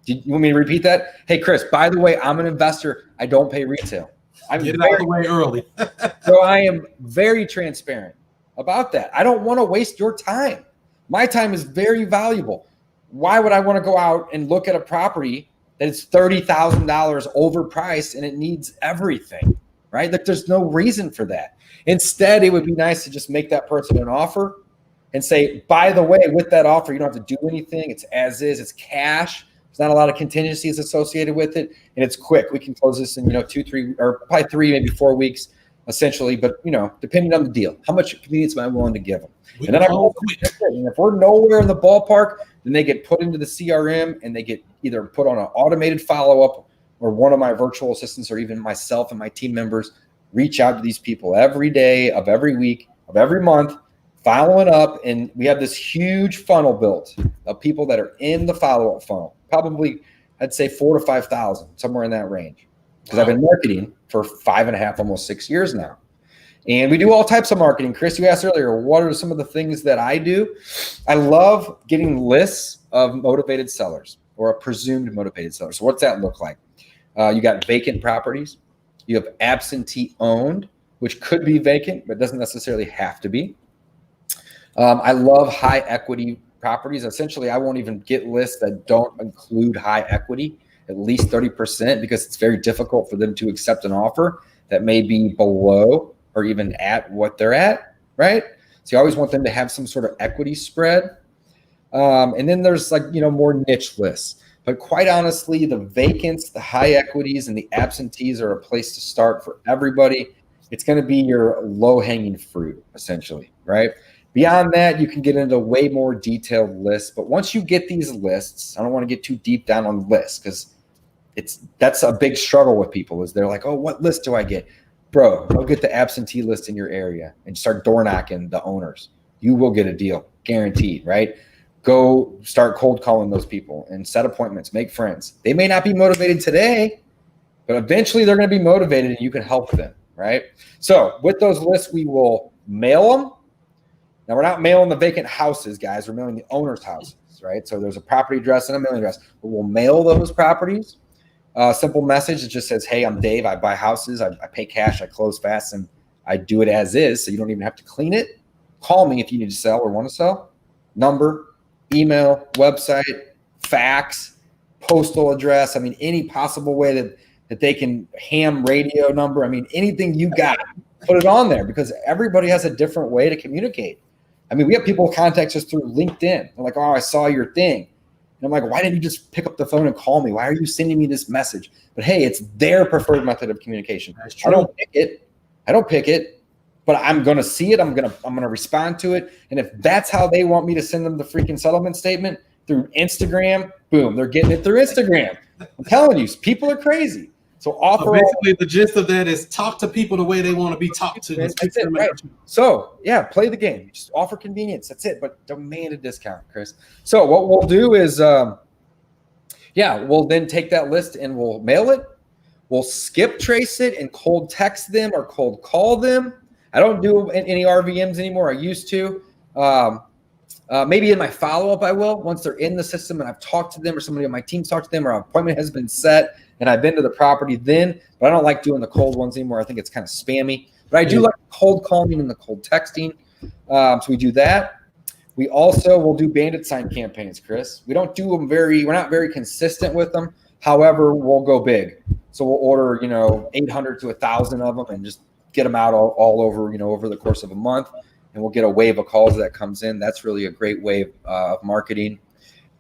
You want me to repeat that? Hey, Chris, by the way, I'm an investor. I don't pay retail. Get it out of the way early. So I am very transparent about that. I don't want to waste your time. My time is very valuable. Why would I want to go out and look at a property that is $30,000 overpriced and it needs everything, right? Like there's no reason for that. Instead, it would be nice to just make that person an offer and say, by the way, with that offer, you don't have to do anything. It's as is, it's cash. There's not a lot of contingencies associated with it. And it's quick. We can close this in, 2, 3, or probably 3, maybe 4 weeks, essentially. But, depending on the deal, how much convenience am I willing to give them? And then if we're nowhere in the ballpark, then they get put into the CRM and they get either put on an automated follow-up, or one of my virtual assistants or even myself and my team members reach out to these people every day of every week of every month, following up, and we have this huge funnel built of people that are in the follow-up funnel. Probably, I'd say 4,000 to 5,000, somewhere in that range. Because I've been marketing for 5.5, almost 6 years now. And we do all types of marketing. Chris, you asked earlier, what are some of the things that I do? I love getting lists of motivated sellers or a presumed motivated seller. So what's that look like? You got vacant properties. You have absentee owned, which could be vacant, but doesn't necessarily have to be. I love high equity properties. Essentially, I won't even get lists that don't include high equity, at least 30%, because it's very difficult for them to accept an offer that may be below or even at what they're at, right? So you always want them to have some sort of equity spread. And then there's more niche lists. But quite honestly, the vacants, the high equities, and the absentees are a place to start for everybody. It's going to be your low-hanging fruit, essentially, right? Beyond that, you can get into way more detailed lists. But once you get these lists, I don't want to get too deep down on lists because that's a big struggle with people is they're like, oh, what list do I get? Bro, go get the absentee list in your area and start door knocking the owners. You will get a deal, guaranteed, right? Go start cold calling those people and set appointments, make friends. They may not be motivated today, but eventually they're going to be motivated and you can help them, right? So with those lists, we will mail them. Now, we're not mailing the vacant houses, guys. We're mailing the owner's houses, right? So there's a property address and a mailing address. But we'll mail those properties. Simple message. It just says, hey, I'm Dave. I buy houses. I pay cash. I close fast. And I do it as is. So you don't even have to clean it. Call me if you need to sell or want to sell. Number, email, website, fax, postal address. I mean, any possible way that they can ham radio number. I mean, anything you got, put it on there because everybody has a different way to communicate. I mean, we have people contact us through LinkedIn. They're like, oh, I saw your thing. And I'm like, why didn't you just pick up the phone and call me? Why are you sending me this message? But hey, it's their preferred method of communication. That's true. I don't pick it, but I'm going to see it. I'm going to respond to it. And if that's how they want me to send them the freaking settlement statement through Instagram, boom, they're getting it through Instagram. I'm telling you, people are crazy. So basically, the gist of that is talk to people the way they want to be talked to. That's it, right? So yeah, play the game. Just offer convenience. That's it. But demand a discount, Chris. So what we'll do is, we'll then take that list and we'll mail it. We'll skip trace it and cold text them or cold call them. I don't do any RVMs anymore. I used to. Maybe in my follow-up I will once they're in the system and I've talked to them or somebody on my team's talked to them or an appointment has been set and I've been to the property then, but I don't like doing the cold ones anymore. I think it's kind of spammy, but I do like cold calling and the cold texting. So we do that. We also will do bandit sign campaigns, Chris. We don't do them we're not very consistent with them. However, we'll go big. So we'll order, 800 to 1,000 of them and just get them out all over, over the course of a month. And we'll get a wave of calls that comes in. That's really a great way of marketing.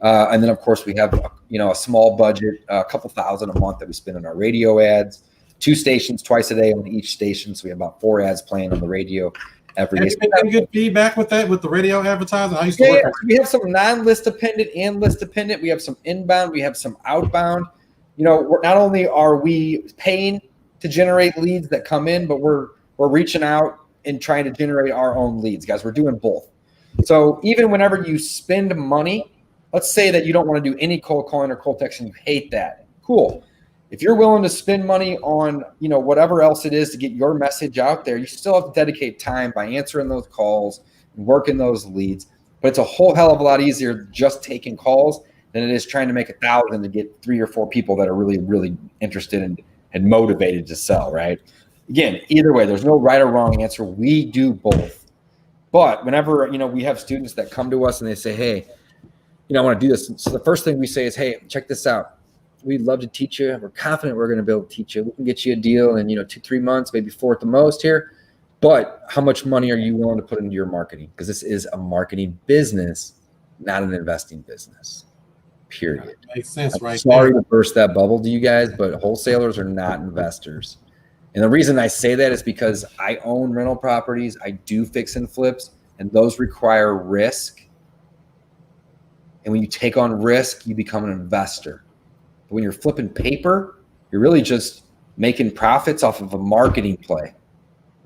And then, of course, we have, a small budget, a couple thousand a month that we spend on our radio ads, 2 stations twice a day on each station. So we have about 4 ads playing on the radio every day. Have you been good feedback with that, with the radio advertising? I used to work. We have some non-list dependent and list dependent. We have some inbound. We have some outbound. Not only are we paying to generate leads that come in, but we're reaching out and trying to generate our own leads, guys. We're doing both. So even whenever you spend money, let's say that you don't want to do any cold calling or cold texting, you hate that. Cool. If you're willing to spend money on, whatever else it is to get your message out there, you still have to dedicate time by answering those calls and working those leads. But it's a whole hell of a lot easier just taking calls than it is trying to make 1,000 to get 3 or 4 people that are really, really interested and motivated to sell, right? Again, either way, there's no right or wrong answer. We do both. But whenever, we have students that come to us and they say, hey, I want to do this. So the first thing we say is, hey, check this out. We'd love to teach you. We're confident we're going to be able to teach you. We can get you a deal in, 2-3 months, maybe 4 at the most here. But how much money are you willing to put into your marketing? Because this is a marketing business, not an investing business. Period. That makes sense, right? Sorry to burst that bubble to you guys, but wholesalers are not investors. And the reason I say that is because I own rental properties. I do fix and flips, and those require risk. And when you take on risk, you become an investor. But when you're flipping paper, you're really just making profits off of a marketing play.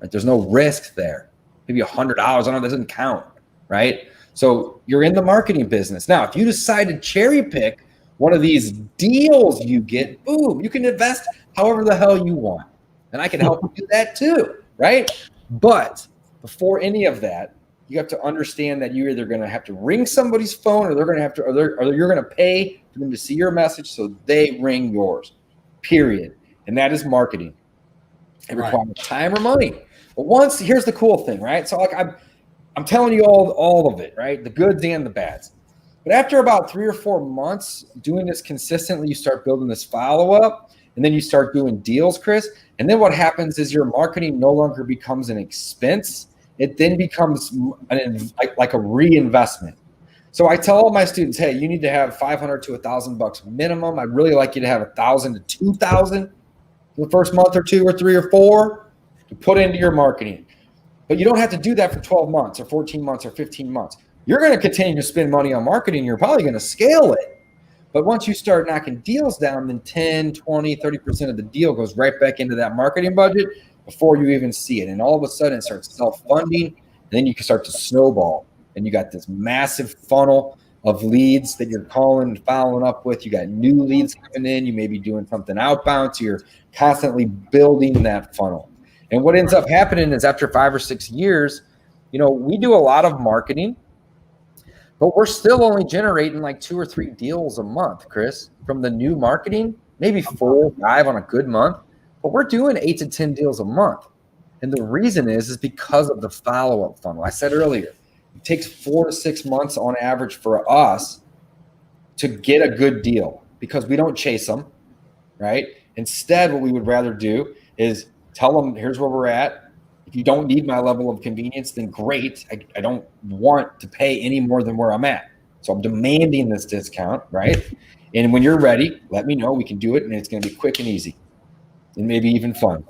Right? There's no risk there. maybe $100. I don't know, that doesn't count, right? So you're in the marketing business. Now, if you decide to cherry pick one of these deals you get, boom, you can invest however the hell you want. And I can help you do that too, right? But before any of that, you have to understand that you're either going to have to ring somebody's phone, or they're going to have to, or you're going to pay for them to see your message so they ring yours, period. And that is marketing. It requires time or money. But here's the cool thing, right? So like I'm telling you all of it, right? The goods and the bads. But after about 3 or 4 months doing this consistently, you start building this follow-up, and then you start doing deals, Chris. And then what happens is your marketing no longer becomes an expense. It then becomes like a reinvestment. So I tell all my students, hey, you need to have $500 to $1,000 minimum. I'd really like you to have $1,000 to $2,000 for the first month or 2 or 3 or 4 to put into your marketing. But you don't have to do that for 12 months or 14 months or 15 months. You're going to continue to spend money on marketing. You're probably going to scale it. But once you start knocking deals down, then 10, 20, 30% of the deal goes right back into that marketing budget before you even see it. And all of a sudden it starts self-funding. And then you can start to snowball. And you got this massive funnel of leads that you're calling and following up with. You got new leads coming in. You may be doing something outbound. So you're constantly building that funnel. And what ends up happening is after 5 or 6 years, we do a lot of marketing, but we're still only generating like 2 or 3 deals a month, Chris, from the new marketing, maybe 4 or 5 on a good month, but we're doing 8 to 10 deals a month. And the reason is because of the follow-up funnel. I said earlier, it takes 4 to 6 months on average for us to get a good deal because we don't chase them, right? Instead, what we would rather do is tell them, here's where we're at. If you don't need my level of convenience, then great. I don't want to pay any more than where I'm at. So I'm demanding this discount, right? And when you're ready, let me know. We can do it, and it's going to be quick and easy and maybe even fun.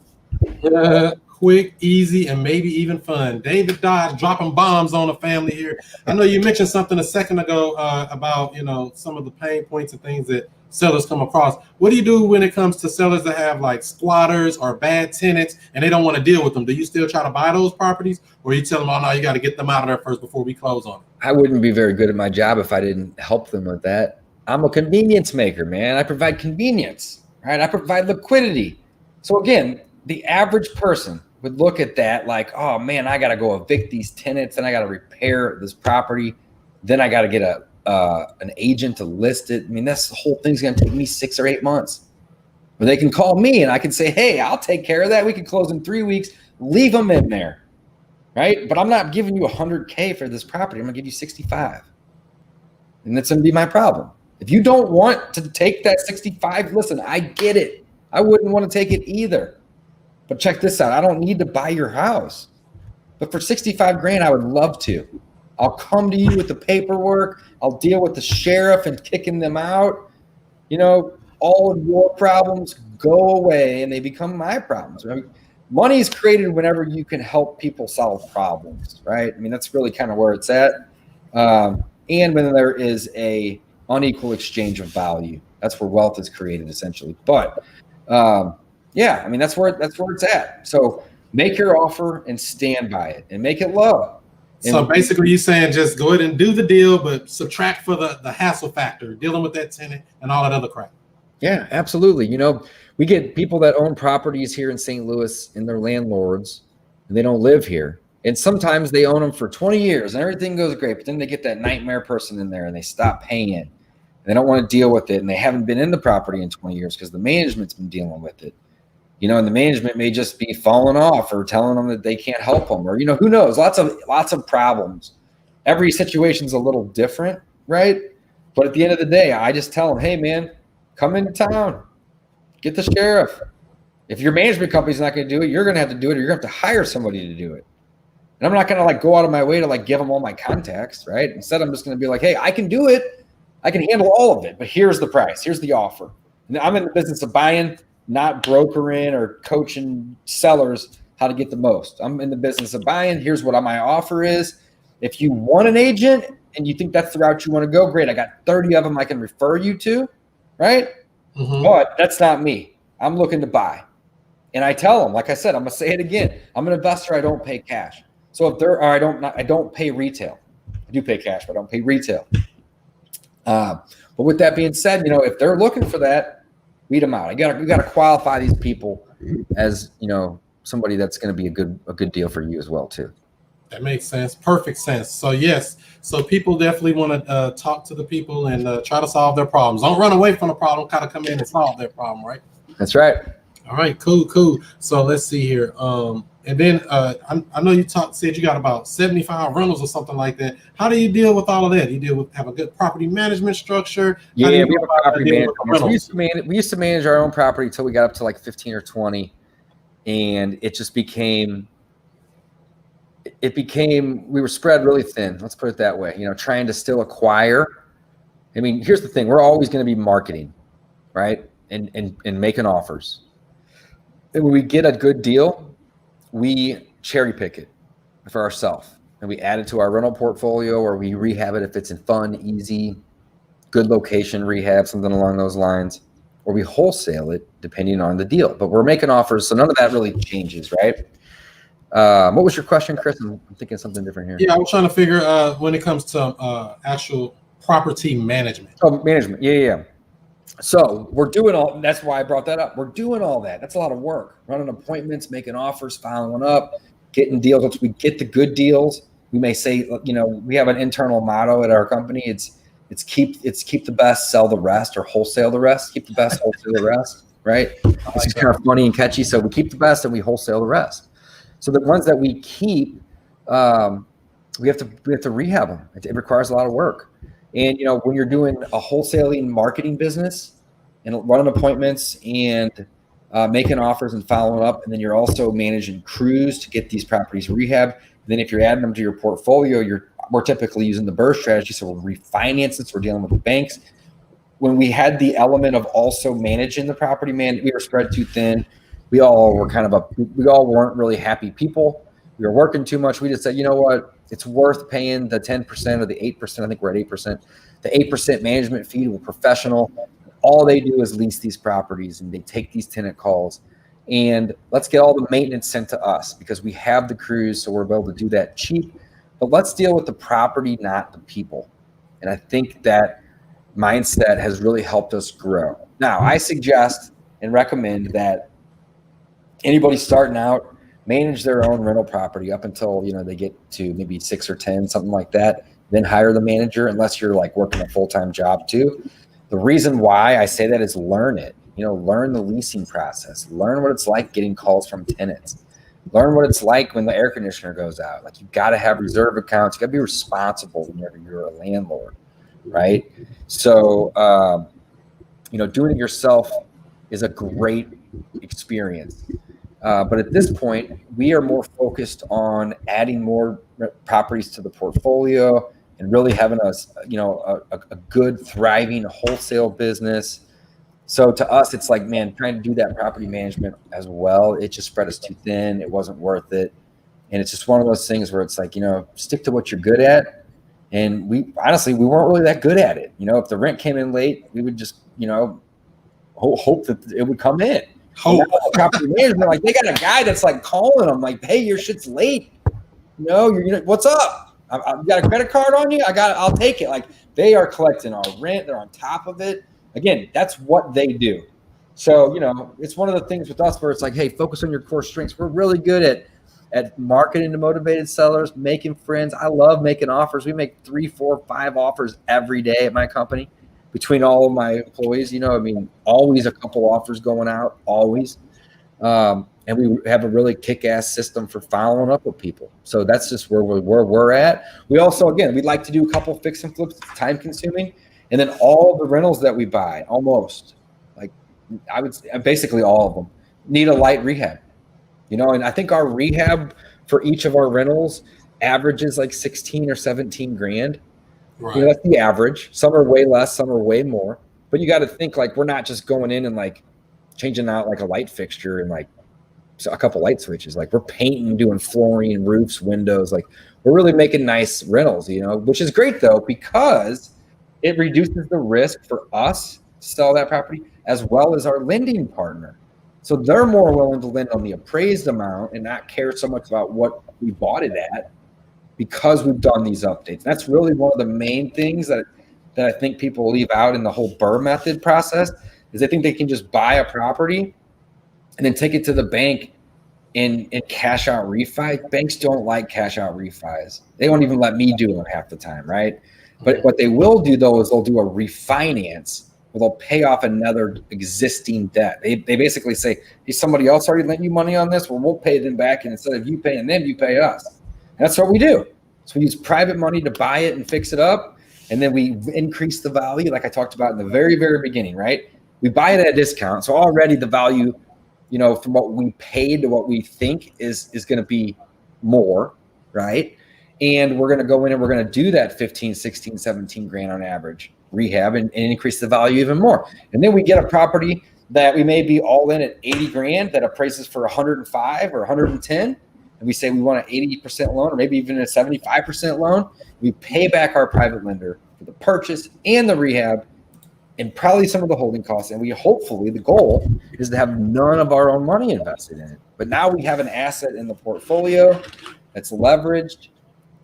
Quick, easy, and maybe even fun. David Dodd dropping bombs on the family here. I know you mentioned something a second ago about, some of the pain points and things that sellers come across. What do you do when it comes to sellers that have like squatters or bad tenants and they don't want to deal with them? Do you still try to buy those properties, or you tell them, oh no, you got to get them out of there first before we close on them? I wouldn't be very good at my job if I didn't help them with that. I'm a convenience maker, man. I provide convenience, right? I provide liquidity. So again, the average person would look at that like, oh man, I got to go evict these tenants and I got to repair this property. Then I got to get an agent to list it. I mean, that's the whole thing's going to take me 6 or 8 months. But they can call me and I can say, hey, I'll take care of that. We can close in 3 weeks. Leave them in there, right? But I'm not giving you $100K for this property. I'm going to give you 65. And that's going to be my problem. If you don't want to take that 65, listen, I get it. I wouldn't want to take it either. But check this out. I don't need to buy your house. But for 65 grand, I would love to. I'll come to you with the paperwork. I'll deal with the sheriff and kicking them out. All of your problems go away and they become my problems. Right? Money is created whenever you can help people solve problems, right? I mean, that's really kind of where it's at. And when there is a unequal exchange of value, that's where wealth is created essentially. But yeah, I mean, that's where it's at. So make your offer and stand by it and make it low. So basically you're saying just go ahead and do the deal, but subtract for the hassle factor, dealing with that tenant and all that other crap. Yeah, absolutely. We get people that own properties here in St. Louis and they're landlords and they don't live here. And sometimes they own them for 20 years and everything goes great, but then they get that nightmare person in there and they stop paying it. They don't want to deal with it and they haven't been in the property in 20 years because the management's been dealing with it. And the management may just be falling off or telling them that they can't help them or, who knows, lots of problems. Every situation's a little different, right? But at the end of the day, I just tell them, hey man, come into town, get the sheriff. If your management company's not going to do it, you're going to have to do it or you're going to have to hire somebody to do it. And I'm not going to go out of my way to give them all my contacts, right? Instead, I'm just going to be like, hey, I can do it. I can handle all of it, but here's the price. Here's the offer. And I'm in the business of buying, not brokering or coaching sellers how to get the most. I'm in the business of buying. Here's what my offer is. If you want an agent and you think that's the route you want to go, great. I got 30 of them I can refer you to, right? Mm-hmm. But that's not me. I'm looking to buy. And I tell them, like I said, I'm going to say it again. I'm an investor. I don't pay cash. So if they're, or I don't pay retail. I do pay cash, but I don't pay retail. But with that being said, if they're looking for that, weed them out. We got to qualify these people as, somebody that's going to be a good deal for you as well too. That makes sense. Perfect sense. So yes, so people definitely want to talk to the people and try to solve their problems. Don't run away from the problem. Kind of come in and solve their problem, right? That's right. All right, cool. So let's see here. And then I know you said you got about 75 rentals or something like that. How do you deal with all of that? You have a good property management structure? Yeah, we have a property management. We used to manage our own property until we got up to like 15 or 20, and it just became we were spread really thin. Let's put it that way. Trying to still acquire. I mean, here's the thing: we're always going to be marketing, right, and making offers. And when we get a good deal, we cherry pick it for ourselves, and we add it to our rental portfolio, or we rehab it if it's in fun, easy, good location rehab, something along those lines, or we wholesale it depending on the deal. But we're making offers, so none of that really changes, right? What was your question, Chris? I'm thinking of something different here. Yeah, I was trying to figure when it comes to actual property management. Oh, management. Yeah. So we're doing all, that's why I brought that up. We're doing all that. That's a lot of work. Running appointments, making offers, following up, getting deals. Once we get the good deals, we may say, we have an internal motto at our company. It's keep the best, sell the rest, or wholesale the rest. Keep the best, wholesale the rest, right? It's kind of funny and catchy. So we keep the best and we wholesale the rest. So the ones that we keep, we have to rehab them. It requires a lot of work. And, when you're doing a wholesaling marketing business and running appointments and making offers and following up, and then you're also managing crews to get these properties rehabbed. And then if you're adding them to your portfolio, we're typically using the BRRRR strategy. So we're refinancing, so we're dealing with the banks. When we had the element of also managing the property, we were spread too thin. We all weren't really happy people. We were working too much. We just said, you know what? It's worth paying the 10% or the 8%. I think we're at 8%. The 8% management fee to a professional. All they do is lease these properties and they take these tenant calls. And let's get all the maintenance sent to us because we have the crews, so we're able to do that cheap. But let's deal with the property, not the people. And I think that mindset has really helped us grow. Now, I suggest and recommend that anybody starting out manage their own rental property up until they get to maybe 6 or 10, something like that. Then hire the manager, unless you're like working a full-time job too. The reason why I say that is learn it. Learn the leasing process. Learn what it's like getting calls from tenants. Learn what it's like when the air conditioner goes out. Like, you got to have reserve accounts. You got to be responsible whenever you're a landlord, right? So, doing it yourself is a great experience. But at this point, we are more focused on adding more properties to the portfolio and really having a good, thriving wholesale business. So to us, it's like, man, trying to do that property management as well, it just spread us too thin. It wasn't worth it. And it's just one of those things where it's like, stick to what you're good at. And we weren't really that good at it. If the rent came in late, we would just, hope that it would come in. Property management, like, they got a guy that's like calling them like, hey, your shit's late. What's up? I've got a credit card on you. I'll take it. Like, they are collecting our rent. They're on top of it. Again, that's what they do. So, it's one of the things with us where it's like, hey, focus on your core strengths. We're really good at marketing to motivated sellers, making friends. I love making offers. We make 3, 4, 5 offers every day at my company between all of my employees. Always a couple offers going out, always. And we have a really kick-ass system for following up with people. So that's just where we're at. We also, again, we'd like to do a couple fix and flips. It's time consuming. And then all the rentals that we buy, almost, like, I would say basically all of them, need a light rehab. And I think our rehab for each of our rentals averages like 16 or 17 grand. Right. That's the average. Some are way less, some are way more. But you got to think, like, we're not just going in and like changing out like a light fixture and like a couple light switches. Like, we're painting, doing flooring, roofs, windows. Like, we're really making nice rentals, which is great though, because it reduces the risk for us to sell that property as well as our lending partner. So they're more willing to lend on the appraised amount and not care so much about what we bought it at because we've done these updates. That's really one of the main things that I think people leave out in the whole BRRRR method process is they think they can just buy a property and then take it to the bank and cash out refi. Banks don't like cash out refis. They won't even let me do them half the time, right? But what they will do, though, is they'll do a refinance where they'll pay off another existing debt. They basically say, hey, somebody else already lent you money on this? Well, we'll pay them back, and instead of you paying them, you pay us. And that's what we do. So we use private money to buy it and fix it up, and then we increase the value like I talked about in the very, very beginning, right? We buy it at a discount. So already the value, from what we paid to what we think is going to be more, right? And we're going to go in and we're going to do that 15, 16, 17 grand on average rehab and increase the value even more. And then we get a property that we may be all in at 80 grand that appraises for 105 or 110. And we say we want an 80% loan or maybe even a 75% loan. We pay back our private lender for the purchase and the rehab and probably some of the holding costs. And we hopefully, the goal is to have none of our own money invested in it. But now we have an asset in the portfolio that's leveraged,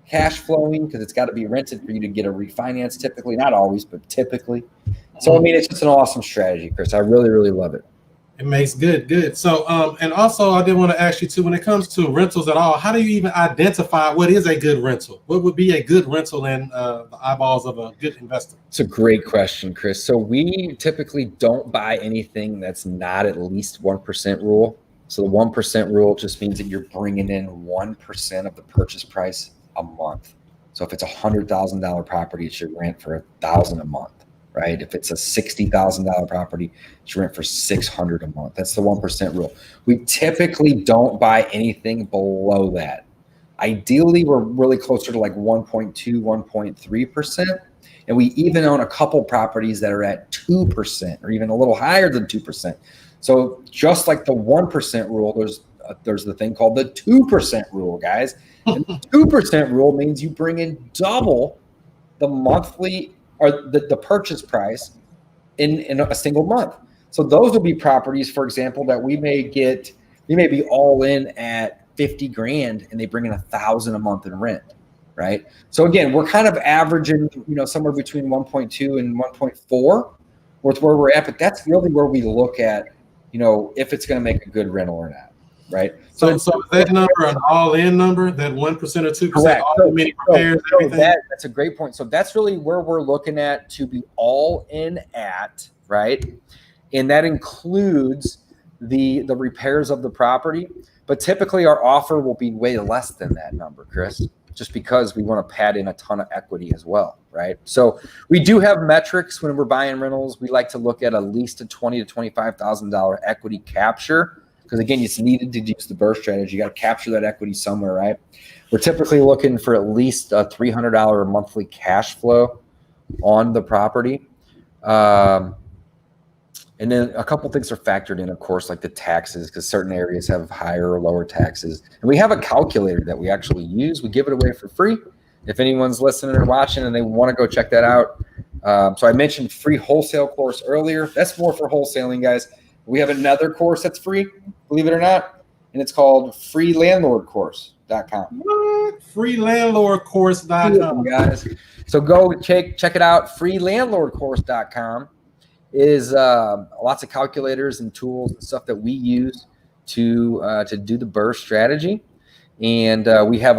cash flowing, because it's got to be rented for you to get a refinance typically, not always, but typically. So, I mean, it's just an awesome strategy, Chris. I really, really love it. It makes good. So, and also I did want to ask you too, when it comes to rentals at all, how do you even identify what is a good rental? What would be a good rental in the eyeballs of a good investor? It's a great question, Chris. So we typically don't buy anything that's not at least 1% rule. So the 1% rule just means that you're bringing in 1% of the purchase price a month. So if it's $100,000 property, it should rent for $1,000 a month. Right? If it's a $60,000 property, you rent for $600 a month. That's the 1% rule. We typically don't buy anything below that. Ideally, we're really closer to like 1.2, 1.3%. And we even own a couple properties that are at 2% or even a little higher than 2%. So just like the 1% rule, there's the thing called the 2% rule, guys. And the 2% rule means you bring in double the monthly or the purchase price in a single month. So those would be properties, for example, that we may be all in at 50 grand and they bring in $1,000 a month in rent, right? So again, we're kind of averaging, somewhere between 1.2 and 1.4 with where we're at, but that's really where we look at, if it's going to make a good rental or not, right? So is that number an all-in number, that 1% or 2%, correct. all the many repairs, everything? That's a great point. So that's really where we're looking at to be all in at, right? And that includes the repairs of the property. But typically our offer will be way less than that number, Chris, just because we want to pad in a ton of equity as well, right? So we do have metrics when we're buying rentals. We like to look at least a $20,000 to $25,000 equity capture. Because again, it's needed to use the BRRRR strategy. You got to capture that equity somewhere, right? We're typically looking for at least a $300 monthly cash flow on the property. And then a couple things are factored in, of course, like the taxes, because certain areas have higher or lower taxes. And we have a calculator that we actually use. We give it away for free. If anyone's listening or watching and they want to go check that out. So I mentioned free wholesale course earlier. That's more for wholesaling, guys. We have another course that's free, believe it or not, and it's called freelandlordcourse.com. What? Freelandlordcourse.com, guys. So go check it out. Freelandlordcourse.com is lots of calculators and tools and stuff that we use to do the BRRRR strategy. And we have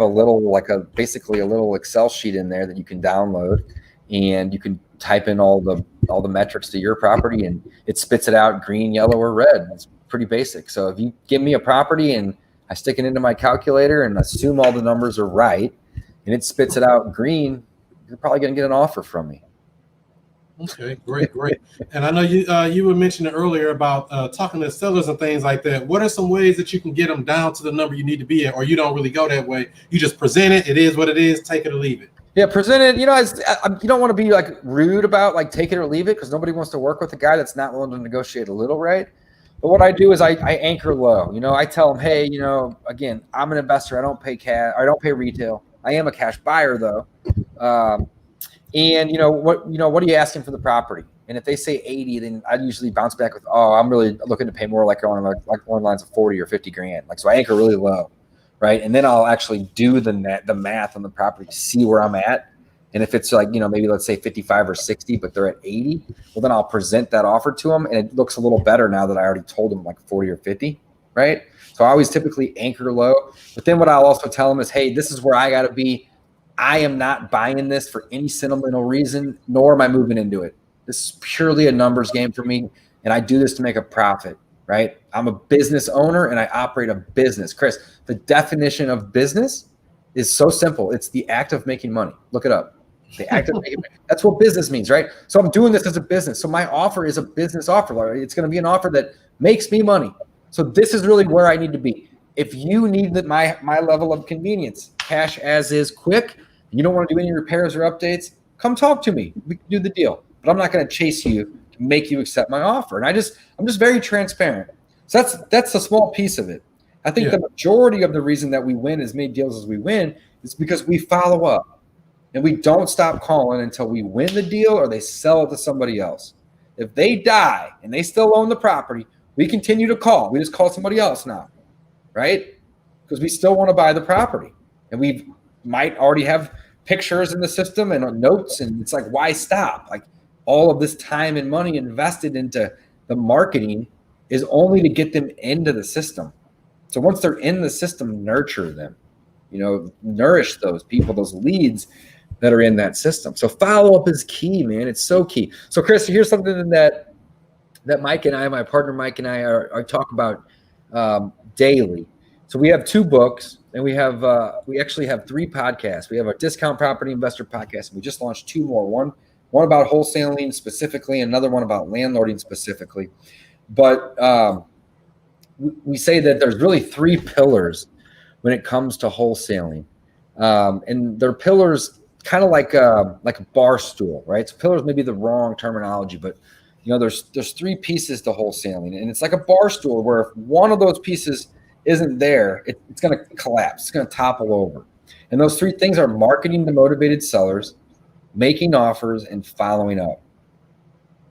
basically a little Excel sheet in there that you can download, and you can type in all the metrics to your property and it spits it out green, yellow, or red. It's pretty basic. So if you give me a property and I stick it into my calculator and assume all the numbers are right and it spits it out green, you're probably going to get an offer from me. Okay, great. And I know you were mentioning earlier about talking to sellers and things like that. What are some ways that you can get them down to the number you need to be at, or you don't really go that way? You just present it. It is what it is. Take it or leave it. Yeah, present it. You don't want to be like rude about like take it or leave it, because nobody wants to work with a guy that's not willing to negotiate a little, right? But what I do is I anchor low. I tell them, hey, again, I'm an investor. I don't pay cash. I don't pay retail. I am a cash buyer though. And what are you asking for the property? And if they say 80, then I usually bounce back with, oh, I'm really looking to pay more like on lines of 40 or 50 grand. Like, so I anchor really low, right? And then I'll actually do the math on the property to see where I'm at. And if it's like, maybe let's say 55 or 60, but they're at 80, well, then I'll present that offer to them. And it looks a little better now that I already told them like 40 or 50, right? So I always typically anchor low. But then what I'll also tell them is, hey, this is where I got to be. I am not buying this for any sentimental reason, nor am I moving into it. This is purely a numbers game for me, and I do this to make a profit, right? I'm a business owner, and I operate a business. Chris, the definition of business is so simple. It's the act of making money. Look it up. The act of making money. That's what business means, right? So I'm doing this as a business. So my offer is a business offer. It's going to be an offer that makes me money. So this is really where I need to be. If you need my level of convenience, cash as is, quick, and you don't want to do any repairs or updates, come talk to me. We can do the deal. But I'm not going to chase you to make you accept my offer. And I'm just very transparent. So that's a small piece of it. I think the majority of the reason that we win as many deals as we win is because we follow up and we don't stop calling until we win the deal or they sell it to somebody else. If they die and they still own the property, we continue to call. We just call somebody else now, right? Because we still want to buy the property. And we might already have pictures in the system and notes. And it's like, why stop? Like, all of this time and money invested into the marketing is only to get them into the system. So once they're in the system, nurture them, nourish those people, those leads that are in that system. So follow up is key, man. It's so key. So Chris, here's something that Mike and I, my partner Mike and I are talk about daily. So we have 2 books and we actually have 3 podcasts. We have our Discount Property Investor podcast. And we just launched 2 more. One about wholesaling specifically, another one about landlording specifically. But we say that there's really 3 pillars when it comes to wholesaling. And they're pillars kind of like a bar stool, right? So pillars may be the wrong terminology, but there's 3 pieces to wholesaling. And it's like a bar stool where if one of those pieces isn't there, it's going to collapse. It's going to topple over. And those 3 things are marketing to motivated sellers, making offers, and following up.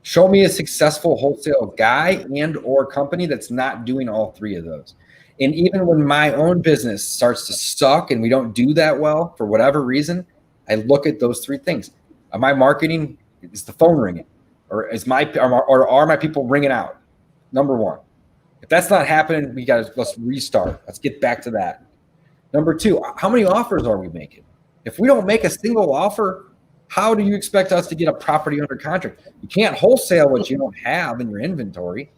Show me a successful wholesale guy and or company that's not doing all 3 of those. And even when my own business starts to suck and we don't do that well for whatever reason, I look at those 3 things. Am I marketing? Is the phone ringing? Or are my people ringing out? Number 1. If that's not happening, let's restart. Let's get back to that. Number 2, how many offers are we making? If we don't make a single offer, how do you expect us to get a property under contract? You can't wholesale what you don't have in your inventory,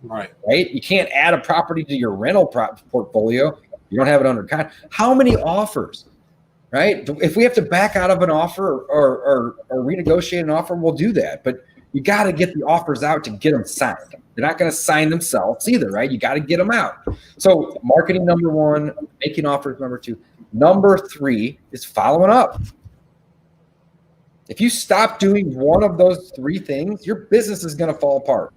right? You can't add a property to your rental portfolio. You don't have it under contract. How many offers, right? If we have to back out of an offer or renegotiate an offer, we'll do that. But you got to get the offers out to get them signed. They're not going to sign themselves either, right? You got to get them out. So marketing, number 1, making offers, number 2. Number 3 is following up. If you stop doing one of those 3 things, your business is going to fall apart.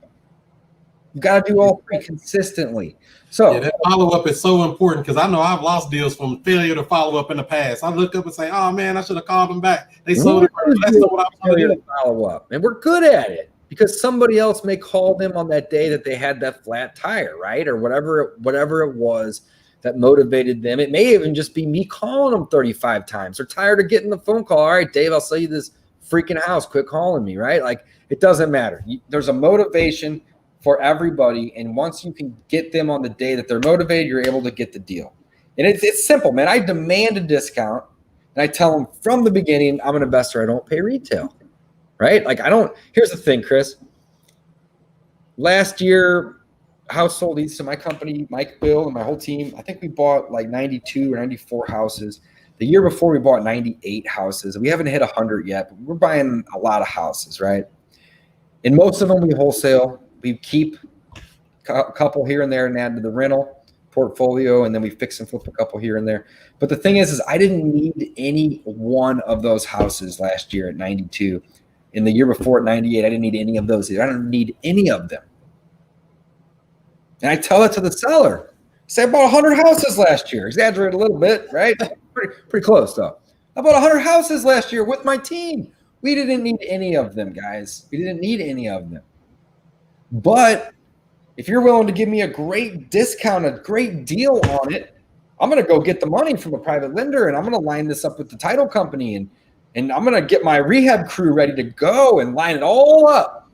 You've got to do all 3 consistently. So that follow-up is so important because I know I've lost deals from failure to follow up in the past. I look up and say, oh, man, I should have called them back. They sold it. That's not what I was going to do. Follow up. And we're good at it because somebody else may call them on that day that they had that flat tire, right? Or whatever it was that motivated them. It may even just be me calling them 35 times. They're tired of getting the phone call. All right, Dave, I'll sell you this freaking house. Quit calling me, right? Like, it doesn't matter. There's a motivation for everybody. And once you can get them on the day that they're motivated, you're able to get the deal. And it's simple, man. I demand a discount and I tell them from the beginning, I'm an investor. I don't pay retail, right? Like here's the thing, Chris. Last year, household leads to my company, Mike, Bill, and my whole team. I think we bought like 92 or 94 houses. The year before we bought 98 houses. We haven't hit 100 yet, but we're buying a lot of houses, right? And most of them we wholesale. We keep a couple here and there and add to the rental portfolio, and then we fix and flip a couple here and there. But the thing is I didn't need any one of those houses last year at 92. In the year before at 98, I didn't need any of those either. I don't need any of them. And I tell it to the seller. Say I bought 100 houses last year. Exaggerate a little bit, right? Pretty close though. I bought 100 houses last year with my team. We didn't need any of them, guys. We didn't need any of them. But if you're willing to give me a great discount, a great deal on it, I'm going to go get the money from a private lender, and I'm going to line this up with the title company, and I'm going to get my rehab crew ready to go and line it all up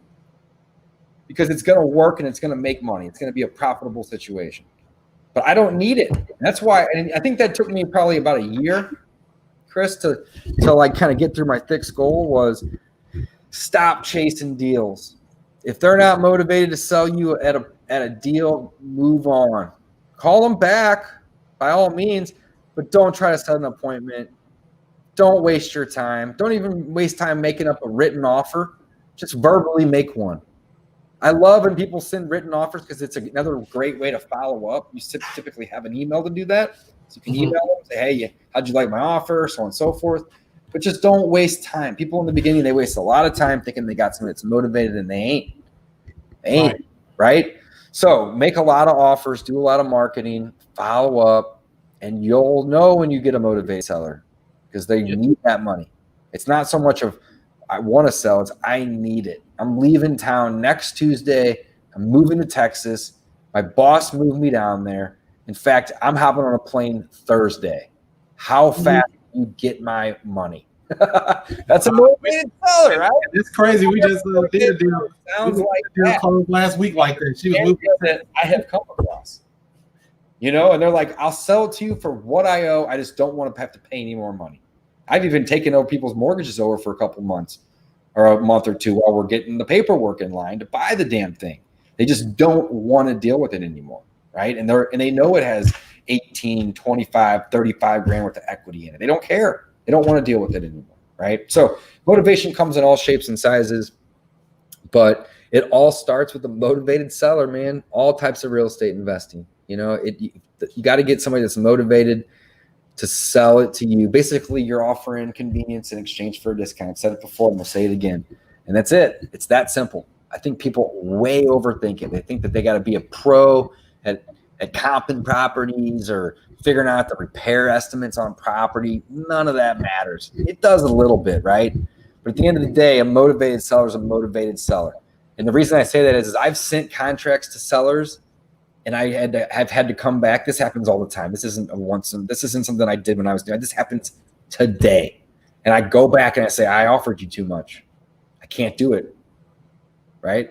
because it's going to work and it's going to make money. It's going to be a profitable situation. But I don't need it. That's why, and I think that took me probably about a year, Chris, to like kind of get through my thick skull was stop chasing deals. If they're not motivated to sell you at a deal, move on. Call them back by all means, but don't try to set an appointment. Don't waste your time. Don't even waste time making up a written offer. Just verbally make one. I love when people send written offers because it's another great way to follow up. You typically have an email to do that. So you can email them, say, hey, how'd you like my offer, so on and so forth. But just don't waste time. People in the beginning, they waste a lot of time thinking they got somebody that's motivated, and they ain't. They ain't, right? So make a lot of offers, do a lot of marketing, follow up, and you'll know when you get a motivated seller because they need that money. It's not so much of I want to sell, it's I need it. I'm leaving town next Tuesday. I'm moving to Texas. My boss moved me down there. In fact, I'm hopping on a plane Thursday. How fast do you get my money? That's a motivated seller, right? It's crazy. We just did a deal. Sounds like that. Closed last week like that. She was moving. That I have come across. You know, and they're like, I'll sell it to you for what I owe. I just don't want to have to pay any more money. I've even taken over people's mortgages over for a couple months or a month or two while we're getting the paperwork in line to buy the damn thing. They just don't want to deal with it anymore, right? And they know it has 18, 25, 35 grand worth of equity in it. They don't care. They don't want to deal with it anymore, right? So motivation comes in all shapes and sizes, but it all starts with a motivated seller, man. All types of real estate investing. You know, you got to get somebody that's motivated to sell it to you. Basically, you're offering convenience in exchange for a discount. I've said it before, and we'll say it again. And that's it. It's that simple. I think people way overthink it. They think that they got to be a pro at comping properties or figuring out the repair estimates on property. None of that matters. It does a little bit, right? But at the end of the day, a motivated seller is a motivated seller. And the reason I say that is I've sent contracts to sellers and I've had to come back. This happens all the time. This isn't something I did when I was doing. This happens today. And I go back and I say, I offered you too much. I can't do it. Right?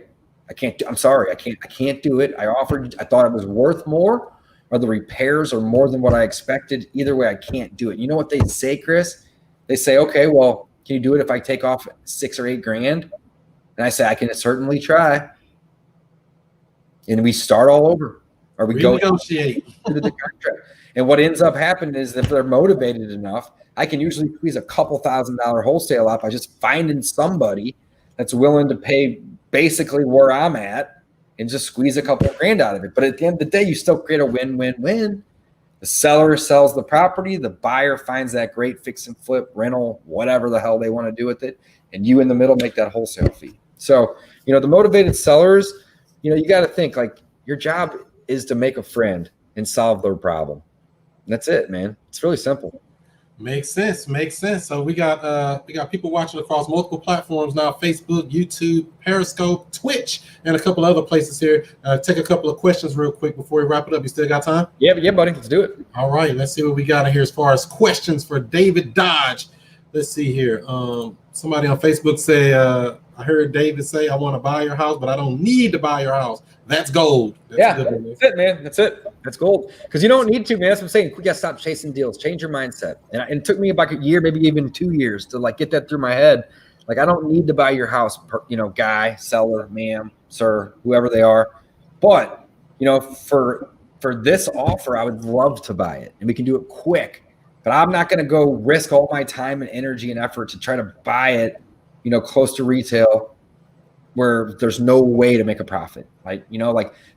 I'm sorry. I can't do it. I thought it was worth more, or the repairs are more than what I expected. Either way, I can't do it. You know what they say, Chris? They say, okay, well, can you do it if I take off $6 or $8 grand? And I say, I can certainly try. And we start all over. Or we negotiate to the contract. And what ends up happening is if they're motivated enough, I can usually squeeze a couple $1,000 wholesale out by just finding somebody that's willing to pay basically where I'm at and just squeeze a couple of grand out of it. But at the end of the day, you still create a win-win-win. The seller sells the property, the buyer finds that great fix and flip rental, whatever the hell they want to do with it, and you in the middle make that wholesale fee. So, the motivated sellers, you got to think like your job is to make a friend and solve their problem. And that's it, man. It's really simple. Makes sense. So we got people watching across multiple platforms now: Facebook, YouTube, Periscope, Twitch, and a couple other places here. Take a couple of questions real quick before we wrap it up. You still got time? Yeah, buddy. Let's do it. All right. Let's see what we got in here as far as questions for David Dodge. Let's see here. Somebody on Facebook say, I heard David say, I want to buy your house, but I don't need to buy your house. That's gold. That's that's it, man. That's it. That's gold. Because you don't need to, man. That's what I'm saying. We got to stop chasing deals. Change your mindset. And it took me about a year, maybe even 2 years to get that through my head. Like, I don't need to buy your house, guy, seller, ma'am, sir, whoever they are. But, for this offer, I would love to buy it. And we can do it quick. But I'm not going to go risk all my time and energy and effort to try to buy it, close to retail where there's no way to make a profit.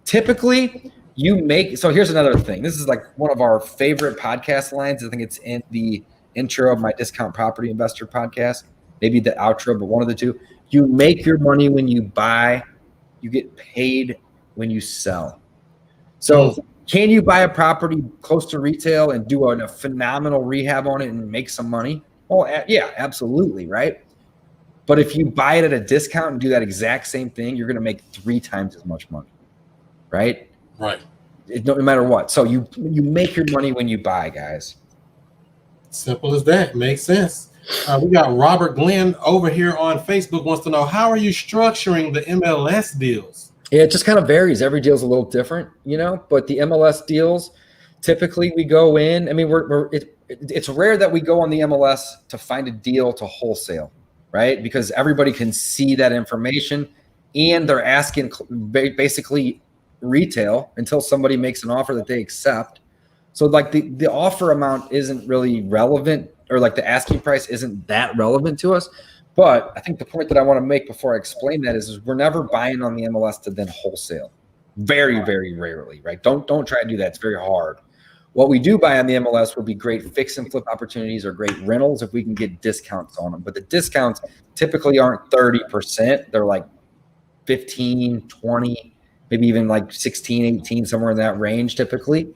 Typically you make, so here's another thing. This is like one of our favorite podcast lines. I think it's in the intro of my Discount Property Investor podcast, maybe the outro, but one of the two. You make your money when you buy, you get paid when you sell. So can you buy a property close to retail and do a phenomenal rehab on it and make some money? Oh, yeah, absolutely, right? But if you buy it at a discount and do that exact same thing, you're going to make 3 times as much money, right? Right. No matter what. So you make your money when you buy, guys. Simple as that. Makes sense. We got Robert Glenn over here on Facebook wants to know, how are you structuring the MLS deals? Yeah, it just kind of varies. Every deal's a little different, but the MLS deals, typically we go in. I mean, it's rare that we go on the MLS to find a deal to wholesale, right? Because everybody can see that information and they're asking basically retail until somebody makes an offer that they accept. So like the offer amount isn't really relevant, or like the asking price isn't that relevant to us. But I think the point that I want to make before I explain that is we're never buying on the MLS to then wholesale. Very, very rarely, right? Don't try to do that. It's very hard. What we do buy on the MLS would be great fix and flip opportunities or great rentals if we can get discounts on them. But the discounts typically aren't 30%. They're like 15, 20, maybe even like 16, 18, somewhere in that range typically.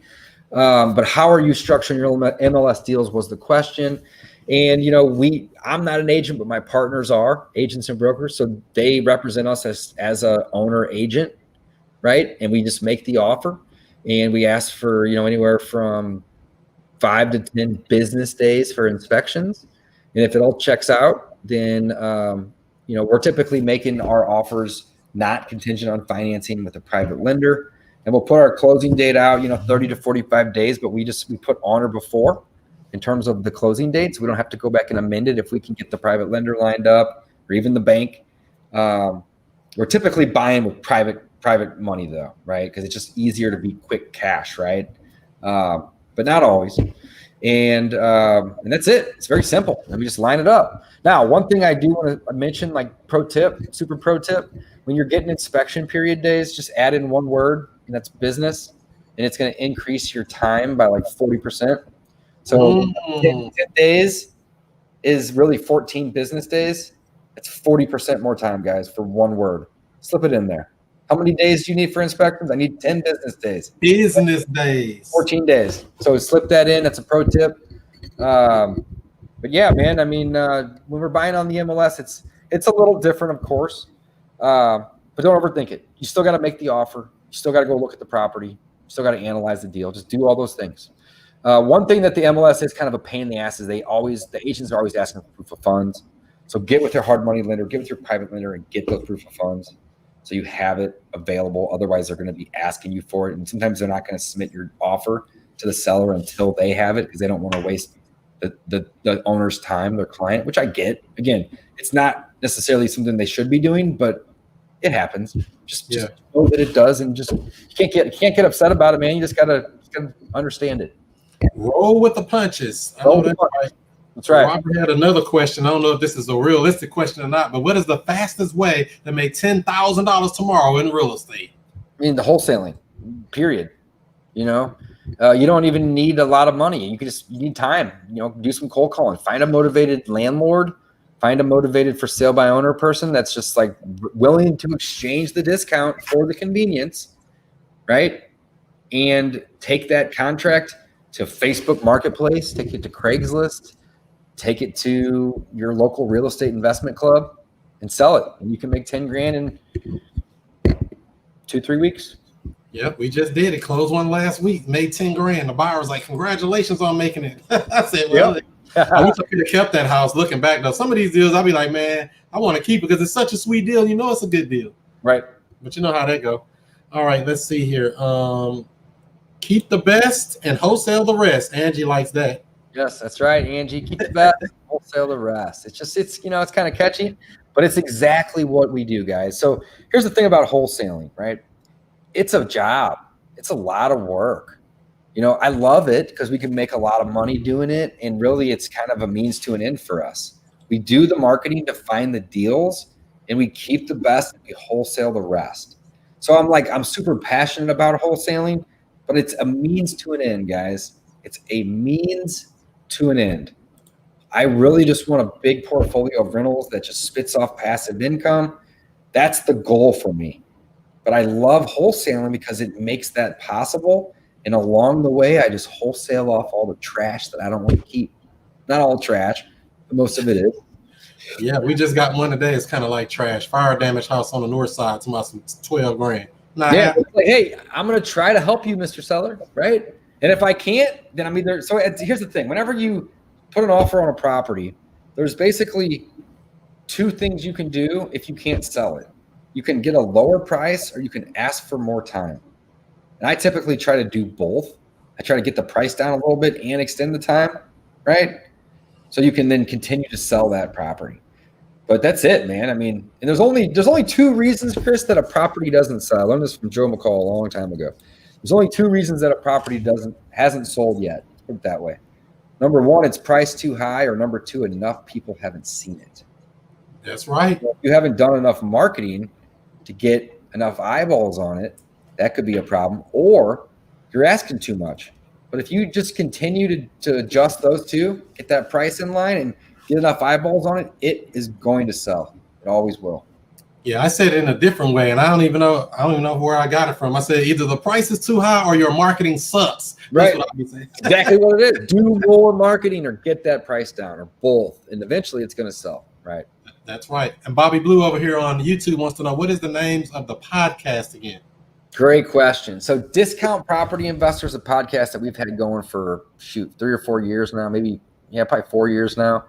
But how are you structuring your MLS deals was the question. And, I'm not an agent, but my partners are agents and brokers. So they represent us as a owner agent, right? And we just make the offer and we ask for, anywhere from 5 to 10 business days for inspections. And if it all checks out, then, we're typically making our offers not contingent on financing with a private lender. And we'll put our closing date out, 30 to 45 days, but we put on or before in terms of the closing dates. We don't have to go back and amend it if we can get the private lender lined up or even the bank. We're typically buying with private money though, right? Because it's just easier to be quick cash, right? But not always. And that's it. It's very simple. And we just line it up. Now, one thing I do want to mention, like super pro tip, when you're getting inspection period days, just add in one word, and that's business, and it's going to increase your time by like 40%. So 10 days is really 14 business days. It's 40% more time, guys, for one word. Slip it in there. How many days do you need for inspections? I need 10 business days. Business days. 14 days. So slip that in. That's a pro tip. But yeah, man, I mean, when we're buying on the MLS, it's a little different, of course. But don't overthink it. You still got to make the offer. You still got to go look at the property. You still got to analyze the deal. Just do all those things. One thing that the MLS is kind of a pain in the ass is the agents are always asking for proof of funds. So get with your hard money lender, get with your private lender, and get those proof of funds so you have it available. Otherwise, they're going to be asking you for it. And sometimes they're not going to submit your offer to the seller until they have it because they don't want to waste the owner's time, their client, which I get. Again, it's not necessarily something they should be doing, but it happens. Just know that it does, and just you can't get upset about it, man. You just gotta understand it. Roll with the punches. That's right. Robert had another question. I don't know if this is a realistic question or not, but what is the fastest way to make $10,000 tomorrow in real estate? I mean, the wholesaling, period. You don't even need a lot of money. You need time. Do some cold calling. Find a motivated landlord. Find a motivated for sale by owner person that's just like willing to exchange the discount for the convenience, right? And take that contract to Facebook Marketplace, take it to Craigslist, take it to your local real estate investment club and sell it. And you can make 10 grand in 2-3 weeks. Yep, we just did it. Closed one last week, made 10 grand. The buyer was like, congratulations on making it. I said, well, I wish I could have kept that house. Looking back though, some of these deals, I'll be like, man, I want to keep it because it's such a sweet deal. It's a good deal. Right. But you know how that go. All right, let's see here. Keep the best and wholesale the rest. Angie likes that. Yes, that's right, Angie. Keep the best, wholesale the rest. It's kind of catchy, but it's exactly what we do, guys. So here's the thing about wholesaling, right? It's a job. It's a lot of work. I love it because we can make a lot of money doing it. And really it's kind of a means to an end for us. We do the marketing to find the deals and we keep the best and we wholesale the rest. So I'm super passionate about wholesaling, but it's a means to an end, guys. It's a means to an end. I really just want a big portfolio of rentals that just spits off passive income. That's the goal for me. But I love wholesaling because it makes that possible. And along the way, I just wholesale off all the trash that I don't want to keep. Not all trash, but most of it is. Yeah, we just got one today. It's kind of like trash. Fire damage house on the north side. To my 12 grand. Not Yeah, happening. it's like, hey, I'm going to try to help you, Mr. Seller, right? And if I can't, then I'm either. So here's the thing: whenever you put an offer on a property, there's basically two things you can do if you can't sell it. You can get a lower price, or you can ask for more time. And I typically try to do both. I try to get the price down a little bit and extend the time, right? So you can then continue to sell that property. But that's it, man. I mean, and there's only two reasons, Chris, that a property doesn't sell. I learned this from Joe McCall a long time ago. There's only two reasons that a property hasn't sold yet. Put it that way. Number one, it's priced too high, or number two, enough people haven't seen it. That's right. So if you haven't done enough marketing to get enough eyeballs on it, that could be a problem. Or you're asking too much. But if you just continue to adjust those two, get that price in line, and get enough eyeballs on it, it is going to sell. It always will. Yeah, I said it in a different way, and I don't even know where I got it from. I said either the price is too high or your marketing sucks. That's Right. what I be saying. Exactly what it is. Do more marketing or get that price down, or both, and eventually it's going to sell. Right. That's right. And Bobby Blue over here on YouTube wants to know, what is the names of the podcast again? Great question. So Discount Property Investors, a podcast that we've had going for 3 or 4 years now, probably 4 years now.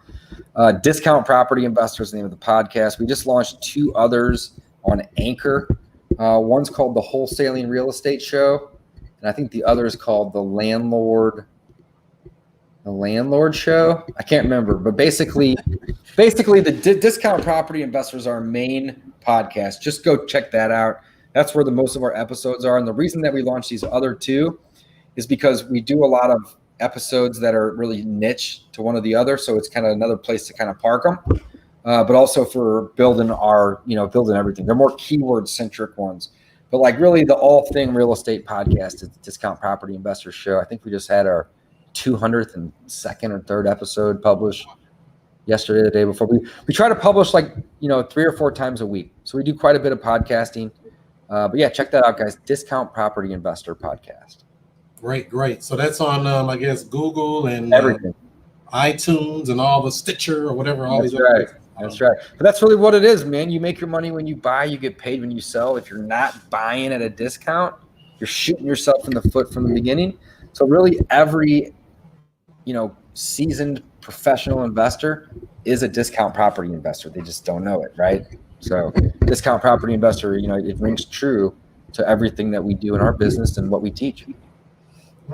Discount Property Investors is the name of the podcast. We just launched 2 others on Anchor. One's called the Wholesaling Real Estate Show, and I think the other is called the Landlord Show. I can't remember, but basically the Discount Property Investors are our main podcast. Just go check that out. That's where the most of our episodes are. And the reason that we launched these other 2 is because we do a lot of episodes that are really niche to one or the other. So it's kind of another place to kind of park them, but also for building everything. They're more keyword centric ones, but like really the all thing real estate podcast is the Discount Property Investors Show. I think we just had our 200th and second or third episode published yesterday, the day before. We try to publish 3 or 4 times a week. So we do quite a bit of podcasting. But yeah, check that out, guys. Discount Property Investor Podcast. Great. So that's on, I guess, Google and Everything. iTunes and all the Stitcher or whatever. All That's these right. other That's right. But that's really what it is, man. You make your money when you buy. You get paid when you sell. If you're not buying at a discount, you're shooting yourself in the foot from the beginning. So really every, seasoned professional investor is a discount property investor. They just don't know it, right? So Discount Property Investor, it rings true to everything that we do in our business and what we teach.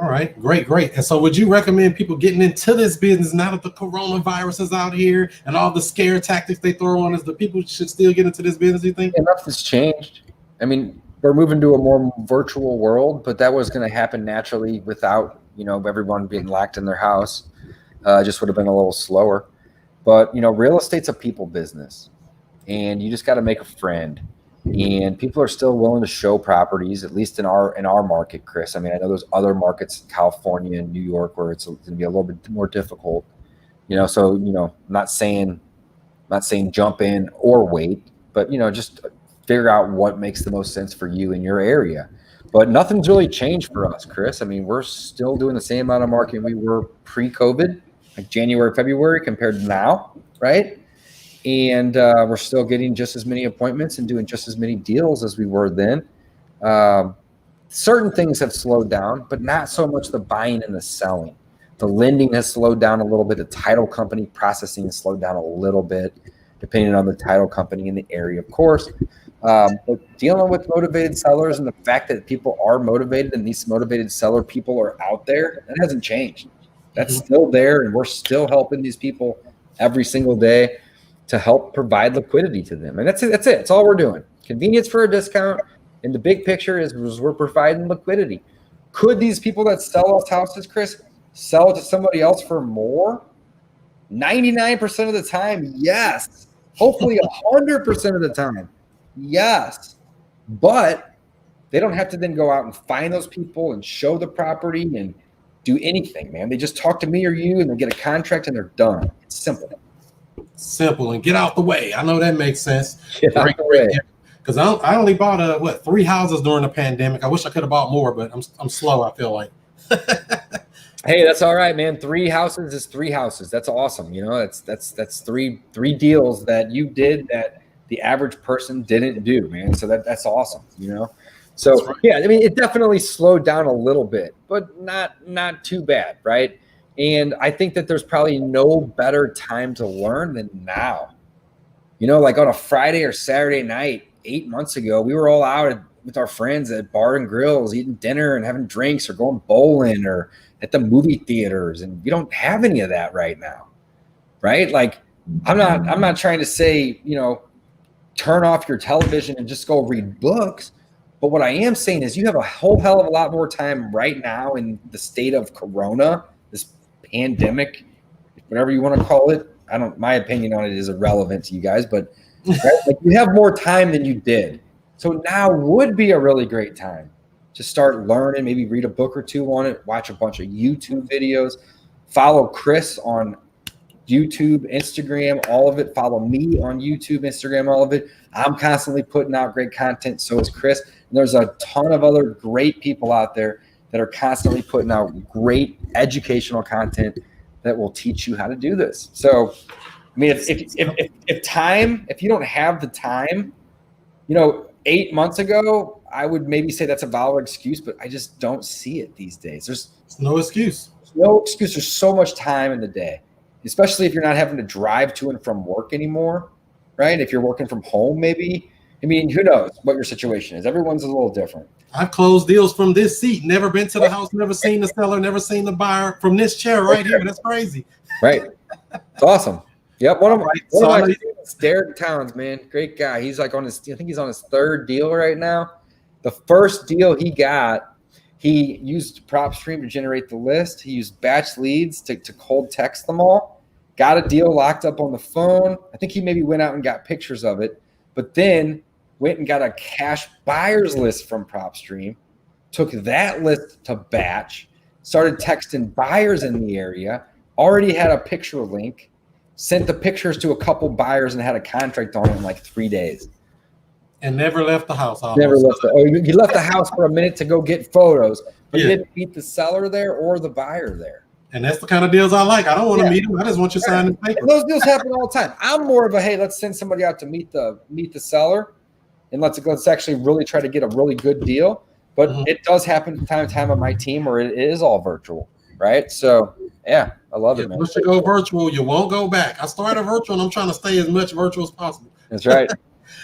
All right, great. And so would you recommend people getting into this business now that the coronavirus is out here and all the scare tactics they throw on us? The people should still get into this business, you think? Nothing's changed. I mean, we're moving to a more virtual world, but that was going to happen naturally without, everyone being locked in their house. Just would have been a little slower. But, real estate's a people business. And you just got to make a friend, and people are still willing to show properties, at least in our market, Chris. I mean, I know there's other markets, California and New York, where it's going to be a little bit more difficult, so, not saying jump in or wait, but, just figure out what makes the most sense for you in your area. But nothing's really changed for us, Chris. I mean, we're still doing the same amount of marketing we were pre-COVID, like January, February compared to now, right? And we're still getting just as many appointments and doing just as many deals as we were then. Certain things have slowed down, but not so much the buying and the selling. The lending has slowed down a little bit. The title company processing has slowed down a little bit, depending on the title company in the area, of course. But dealing with motivated sellers and the fact that people are motivated and these motivated seller people are out there, that hasn't changed. That's still there, and we're still helping these people every single day to help provide liquidity to them. And that's it. That's all we're doing. Convenience for a discount. And the big picture is we're providing liquidity. Could these people that sell us houses, Chris, sell it to somebody else for more? 99% of the time, yes. Hopefully 100% of the time, yes. But they don't have to then go out and find those people and show the property and do anything, man. They just talk to me or you, and they get a contract, and they're done. It's simple And get out the way. I know that makes sense. Great. Because I only bought 3 houses during the pandemic. I wish I could have bought more, but I'm slow, I feel like. Hey, that's all right, man. 3 houses is 3 houses. That's awesome. You know, that's three deals that you did that the average person didn't do, man. So that's awesome, you know. That's So right. yeah, I mean, it definitely slowed down a little bit, but not too bad, right? And I think that there's probably no better time to learn than now. You know, like on a Friday or Saturday night, 8 months ago, we were all out with our friends at bar and grills, eating dinner and having drinks or going bowling or at the movie theaters. And we don't have any of that right now. Right. Like I'm not trying to say, you know, turn off your television and just go read books. But what I am saying is you have a whole hell of a lot more time right now in the state of Corona, this pandemic, whatever you want to call it. My opinion on it is irrelevant to you guys, but right, like you have more time than you did. So now would be a really great time to start learning, maybe read a book or two on it, watch a bunch of YouTube videos, follow Chris on YouTube, Instagram, all of it. Follow me on YouTube, Instagram, all of it. I'm constantly putting out great content. So is Chris. And there's a ton of other great people out there that are constantly putting out great educational content that will teach you how to do this. So, I mean, if you don't have the time, you know, 8 months ago, I would maybe say that's a valid excuse, but I just don't see it these days. There's no excuse. no excuse. There's so much time in the day, especially if you're not having to drive to and from work anymore, right? If you're working from home, maybe. I mean, who knows what your situation is? Everyone's a little different. I've closed deals from this seat, never been to the house, never seen the seller, never seen the buyer from this chair right here. That's crazy. Right. It's awesome. Yep. One of my So Derek Towns, man, great guy. He's like I think he's on his 3rd deal right now. The first deal he got, he used PropStream to generate the list. He used batch leads to cold text them all. Got a deal locked up on the phone. I think he maybe went out and got pictures of it, but then went and got a cash buyers list from PropStream, took that list to batch, started texting buyers in the area, already had a picture link, sent the pictures to a couple buyers and had a contract on it in like 3 days. And never left the house. Never left he left the house for a minute to go get photos, but he didn't meet the seller there or the buyer there. And that's the kind of deals I like. I don't want to meet them. I just want you signing paper. And those deals happen all the time. I'm more of a, hey, let's send somebody out to meet the seller, and let's actually really try to get a really good deal. But it does happen from time to time on my team where it is all virtual, right? So yeah, I love it, man. Once you go virtual, you won't go back. I started virtual, and I'm trying to stay as much virtual as possible. That's right.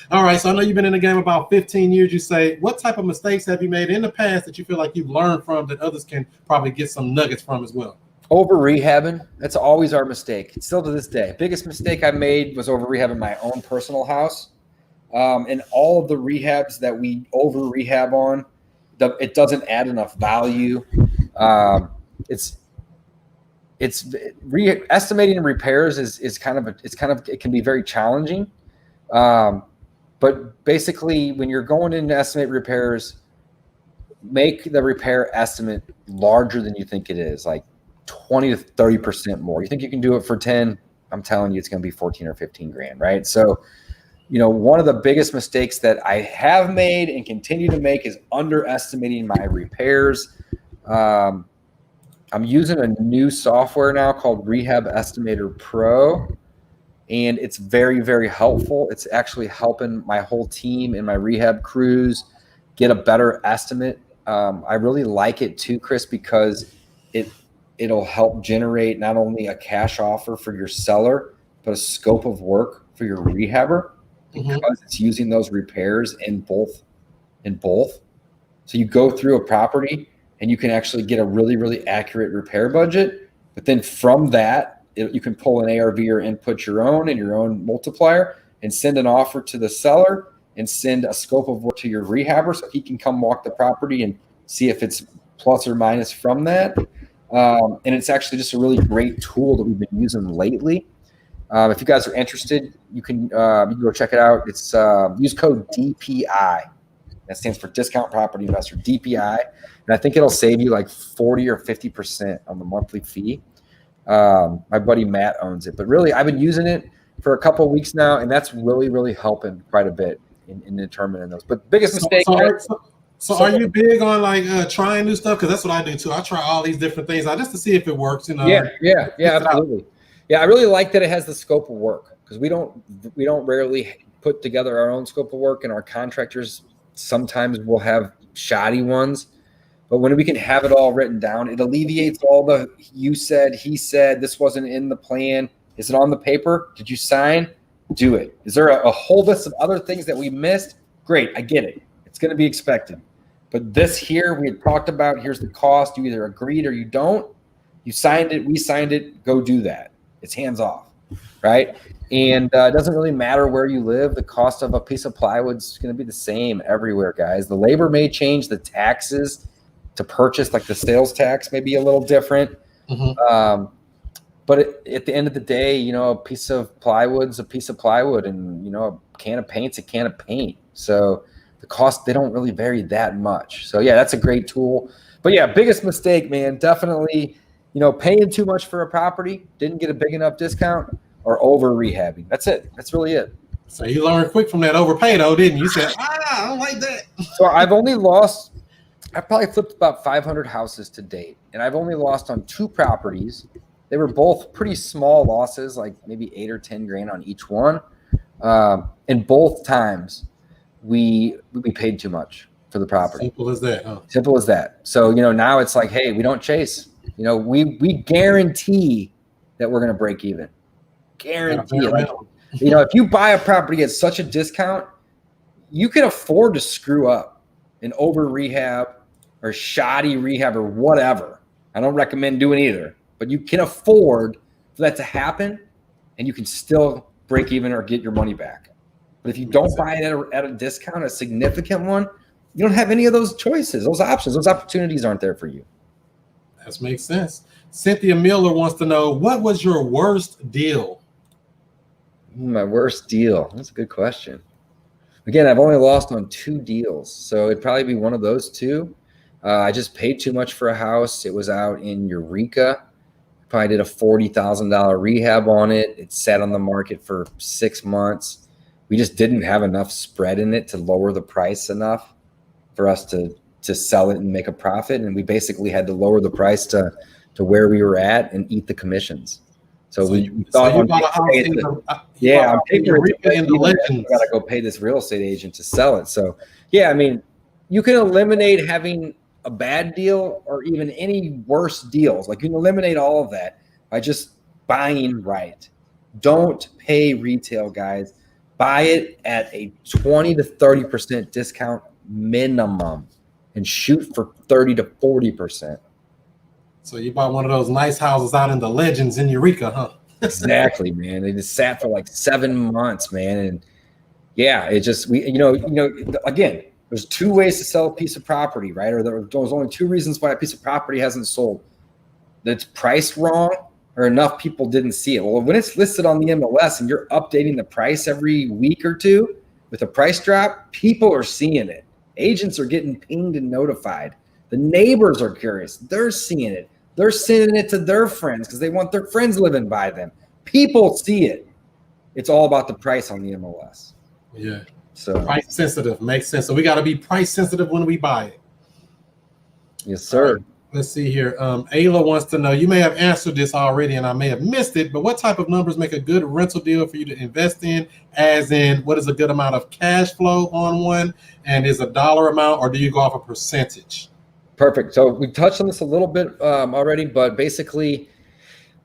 All right, so I know you've been in the game about 15 years. You say, what type of mistakes have you made in the past that you feel like you've learned from that others can probably get some nuggets from as well? Over rehabbing. That's always our mistake. Still to this day. Biggest mistake I made was over rehabbing my own personal house. And all of the rehabs that we over rehab on, it doesn't add enough value. Estimating repairs is kind of it can be very challenging. But basically, when you're going in to estimate repairs, make the repair estimate larger than you think it is, like 20 to 30% more. You think you can do it for 10? I'm telling you, it's going to be 14 or 15 grand, right? So, you know, one of the biggest mistakes that I have made and continue to make is underestimating my repairs. I'm using a new software now called Rehab Estimator Pro. And it's very, very helpful. It's actually helping my whole team and my rehab crews get a better estimate. I really like it too, Chris, because it'll help generate not only a cash offer for your seller, but a scope of work for your rehabber because it's using those repairs in both. So you go through a property and you can actually get a really, really accurate repair budget. But then from that, you can pull an ARV or input your own multiplier and send an offer to the seller and send a scope of work to your rehabber so he can come walk the property and see if it's plus or minus from that. And it's actually just a really great tool that we've been using lately. If you guys are interested, you can go check it out. It's use code DPI. That stands for Discount Property Investor, DPI. And I think it'll save you like 40 or 50% on the monthly fee. My buddy Matt owns it, but really I've been using it for a couple of weeks now, and that's really, really helping quite a bit in determining those. But biggest mistake. So are you big on like trying new stuff? Because that's what I do too. I try all these different things out just to see if it works. You know. Yeah, absolutely. Yeah, I really like that it has the scope of work, because we don't rarely put together our own scope of work, and our contractors sometimes will have shoddy ones. But when we can have it all written down, it alleviates all the you said, he said, this wasn't in the plan. Is it on the paper? Did you sign? Do it. Is there a whole list of other things that we missed? Great, I get it. It's going to be expected. But this here, we had talked about, here's the cost. You either agreed or you don't. You signed it, we signed it, go do that. It's hands off, right? And it doesn't really matter where you live. The cost of a piece of plywood is going to be the same everywhere, guys. The labor may change, the taxes to purchase, like the sales tax, may be a little different. But at the end of the day, you know, a piece of plywood's a piece of plywood, and, you know, a can of paint's a can of paint. So the cost, they don't really vary that much. So yeah, that's a great tool. But yeah, biggest mistake, man, definitely, you know, paying too much for a property, didn't get a big enough discount, or over rehabbing. That's it. That's really it. So you learned quick from that overpay though, didn't you? You said, I don't like that. So I've probably flipped about 500 houses to date, and I've only lost on 2 properties. They were both pretty small losses, like maybe 8 or 10 grand on each one. And both times we paid too much for the property. Simple as that, huh? Simple as that. So, you know, now it's like, hey, we don't chase. You know, we guarantee that we're going to break even. Guarantee it. Like, you know, if you buy a property at such a discount, you can afford to screw up and over rehab or shoddy rehab or whatever. I don't recommend doing either, but you can afford for that to happen, and you can still break even or get your money back. But if you don't buy it at a discount, a significant one, you don't have any of those choices, those options, those opportunities aren't there for you. That makes sense. Cynthia Miller wants to know, what was your worst deal? My worst deal. That's a good question. Again, I've only lost on 2 deals, so it'd probably be one of those 2. I just paid too much for a house. It was out in Eureka. Probably did a $40,000 rehab on it. It sat on the market for 6 months. We just didn't have enough spread in it to lower the price enough for us to sell it and make a profit. And we basically had to lower the price to where we were at and eat the commissions. So we thought, you bought a house in Eureka in the Legends. I got to go pay this real estate agent to sell it. So yeah, I mean, you can eliminate having a bad deal or even any worse deals. Like, you can eliminate all of that by just buying right. Don't pay retail, guys. Buy it at a 20 to 30% discount minimum and shoot for 30 to 40%. So you bought one of those nice houses out in the Legends in Eureka, huh? Exactly, man. They just sat for like 7 months, man. And yeah, it just, again, there's 2 ways to sell a piece of property, right? Or there's only 2 reasons why a piece of property hasn't sold. It's priced wrong, or enough people didn't see it. Well, when it's listed on the MLS and you're updating the price every week or 2 with a price drop, people are seeing it. Agents are getting pinged and notified. The neighbors are curious. They're seeing it. They're sending it to their friends because they want their friends living by them. People see it. It's all about the price on the MLS. Yeah. So price sensitive makes sense. So we got to be price sensitive when we buy it. Yes, sir. Right, let's see here. Ayla wants to know, you may have answered this already and I may have missed it, but what type of numbers make a good rental deal for you to invest in? As in, what is a good amount of cash flow on one? And is a dollar amount, or do you go off a percentage? Perfect. So we touched on this a little bit already, but basically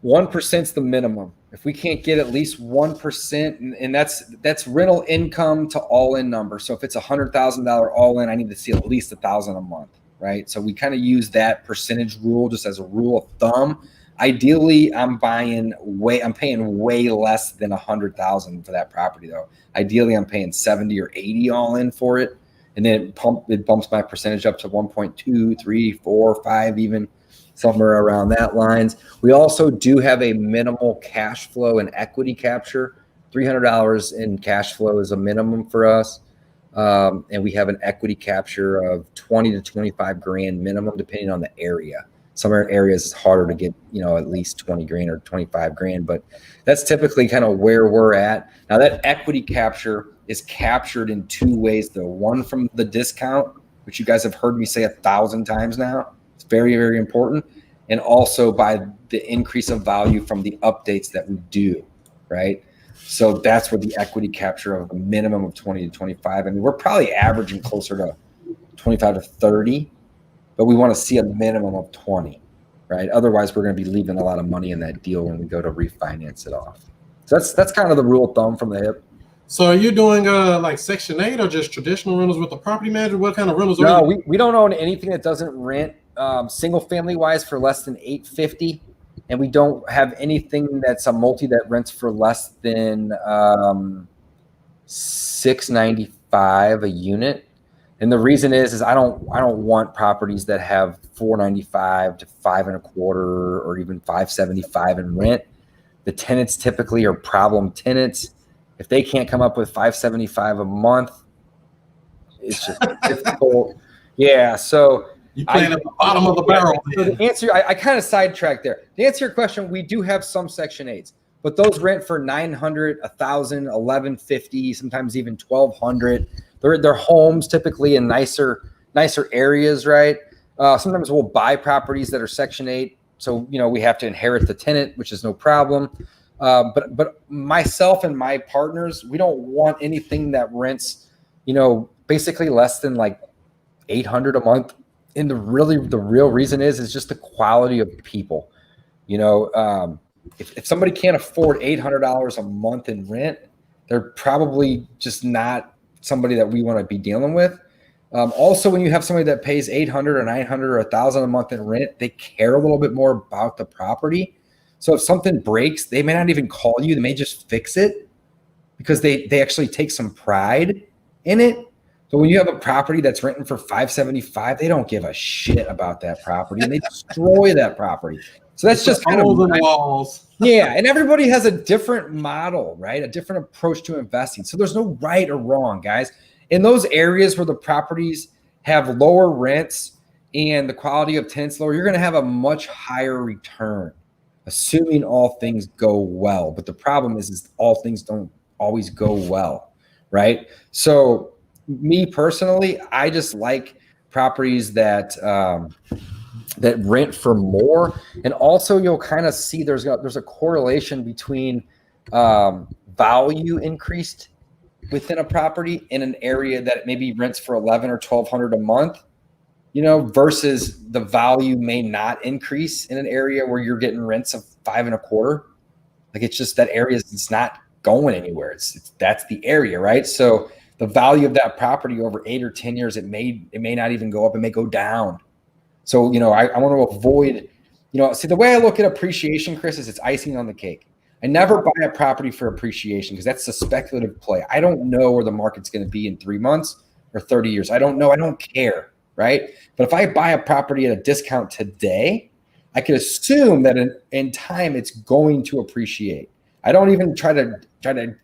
1% is the minimum. If we can't get at least 1%, and that's rental income to all-in number. So if it's $100,000 all-in, I need to see at least $1,000 a month, right? So we kind of use that percentage rule just as a rule of thumb. Ideally, I'm paying way less than $100,000 for that property, though. Ideally, I'm paying 70 or 80 all-in for it. And then it bumps my percentage up to 1.2, 3, 4, 5, even somewhere around that lines. We also do have a minimal cash flow and equity capture. $300 in cash flow is a minimum for us. And we have an equity capture of 20 to 25 grand minimum, depending on the area. Some areas it's harder to get, at least 20 grand or 25 grand, but that's typically kind of where we're at. Now that equity capture is captured in 2 ways, though. One from the discount, which you guys have heard me say 1,000 times now. It's very, very important. And also by the increase of value from the updates that we do, right? So that's where the equity capture of a minimum of 20 to 25. I mean, we're probably averaging closer to 25 to 30, but we want to see a minimum of 20, right? Otherwise, we're going to be leaving a lot of money in that deal when we go to refinance it off. So that's kind of the rule of thumb from the hip. So are you doing like Section 8 or just traditional rentals with the property manager? What kind of rentals are No, you? we don't own anything that doesn't rent single family wise for less than $850. And we don't have anything that's a multi that rents for less than $695 a unit. And the reason is I don't want properties that have $495 to $525 or even $575 in rent. The tenants typically are problem tenants. If they can't come up with $575 a month, it's just difficult. Yeah, so You playing at the bottom of the barrel. So the answer, I kind of sidetracked there. To answer your question, we do have some Section 8s, but those rent for $900, $1,000, $1,150, sometimes even $1,200. They're homes typically in nicer areas, right? Sometimes we'll buy properties that are Section 8, so we have to inherit the tenant, which is no problem. But myself and my partners, we don't want anything that rents, basically less than like $800 a month. And the real reason is just the quality of people. If somebody can't afford $800 a month in rent, they're probably just not somebody that we want to be dealing with. Also, when you have somebody that pays $800 or $900 or $1,000 a month in rent, they care a little bit more about the property. So if something breaks, they may not even call you. They may just fix it because they actually take some pride in it. So when you have a property that's renting for $575, they don't give a shit about that property and they destroy that property. So that's just kind of walls. Yeah, and everybody has a different model, right? A different approach to investing. So there's no right or wrong, guys. In those areas where the properties have lower rents and the quality of tenants lower, you're going to have a much higher return, assuming all things go well. But the problem is all things don't always go well, right? So me personally, I just like properties that rent for more. And also you'll kind of see there's a correlation between value increased within a property in an area that maybe rents for $1,100 or $1,200 a month, versus the value may not increase in an area where you're getting rents of $5.25. Like it's just that area is not going anywhere. That's the area, right? So the value of that property over 8 or 10 years, it may not even go up. It may go down. So, I want to avoid, see, the way I look at appreciation, Chris, is it's icing on the cake. I never buy a property for appreciation because that's a speculative play. I don't know where the market's going to be in 3 months or 30 years. I don't know. I don't care, right? But if I buy a property at a discount today, I can assume that in time it's going to appreciate. I don't even try to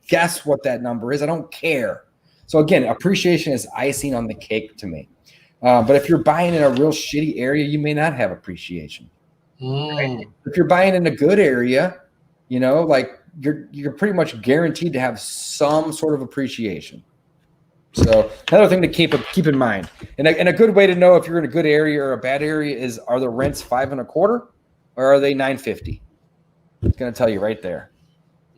guess what that number is. I don't care. So again, appreciation is icing on the cake to me. But if you're buying in a real shitty area, you may not have appreciation. Right? If you're buying in a good area, like you're pretty much guaranteed to have some sort of appreciation. So another thing to keep in mind, and a good way to know if you're in a good area or a bad area is, are the rents $5.25 or are they $950? It's going to tell you right there.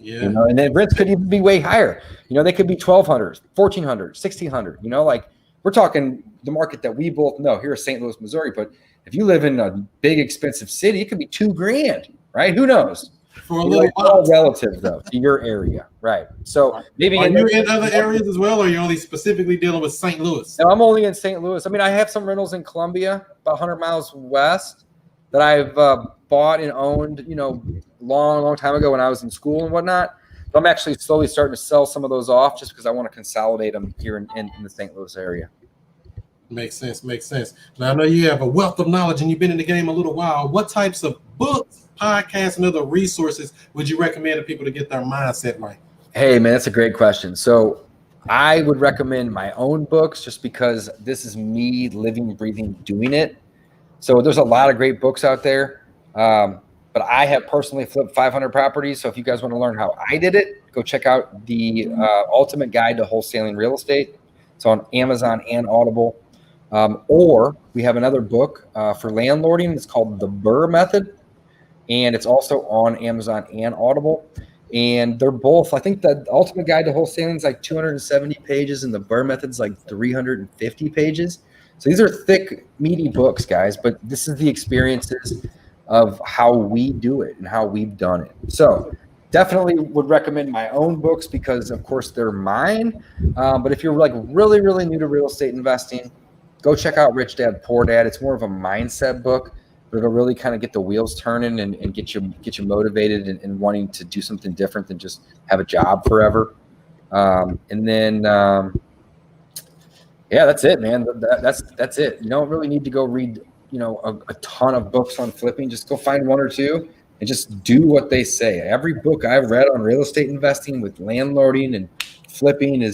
Yeah. And then rents could even be way higher. They could be $1,200, $1,400, $1,600. Like we're talking the market that we both know here in St. Louis, Missouri. But if you live in a big, expensive city, it could be $2,000, right? Who knows? For a little all relative though to your area, right? So maybe are you in other areas as well, or are you only specifically dealing with St. Louis? No, I'm only in St. Louis. I mean, I have some rentals in Columbia, about 100 miles west, that I've bought and owned, long time ago when I was in school and whatnot. But I'm actually slowly starting to sell some of those off just because I want to consolidate them here in the St. Louis area. Makes sense. Now I know you have a wealth of knowledge and you've been in the game a little while. What types of books, podcasts, and other resources would you recommend to people to get their mindset right? Hey man, that's a great question. So I would recommend my own books just because this is me living, breathing, doing it. So there's a lot of great books out there. But I have personally flipped 500 properties. So if you guys want to learn how I did it, go check out the Ultimate Guide to Wholesaling Real Estate. It's on Amazon and Audible. Or we have another book for landlording. It's called The BRRRR Method, and it's also on Amazon and Audible. And they're both, I think the Ultimate Guide to Wholesaling is like 270 pages, and the BRRRR Method's like 350 pages. So these are thick, meaty books, guys, but this is the experiences of how we do it and how we've done it. So definitely would recommend my own books because, of course, they're mine. But if you're like really, really new to real estate investing, go check out Rich Dad Poor Dad. It's more of a mindset book, but it'll really kind of get the wheels turning and get you motivated and wanting to do something different than just have a job forever. And then yeah, that's it, man. That's it. You don't really need to go read, a ton of books on flipping. Just go find one or two and just do what they say. Every book I've read on real estate investing with landlording and flipping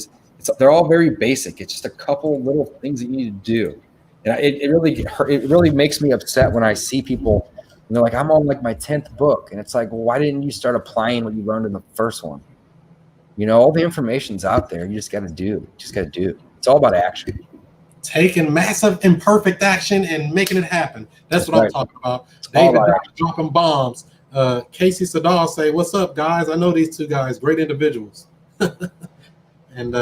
they're all very basic. It's just a couple little things that you need to do. And it really makes me upset when I see people and they're like, I'm on like my 10th book. And it's like, well, why didn't you start applying what you learned in the first one? All the information's out there. You just got to do. It's all about action. Taking massive imperfect action and making it happen. That's what I'm talking about. David dropping bombs. Casey Sadal say, what's up, guys? I know these two guys, great individuals. And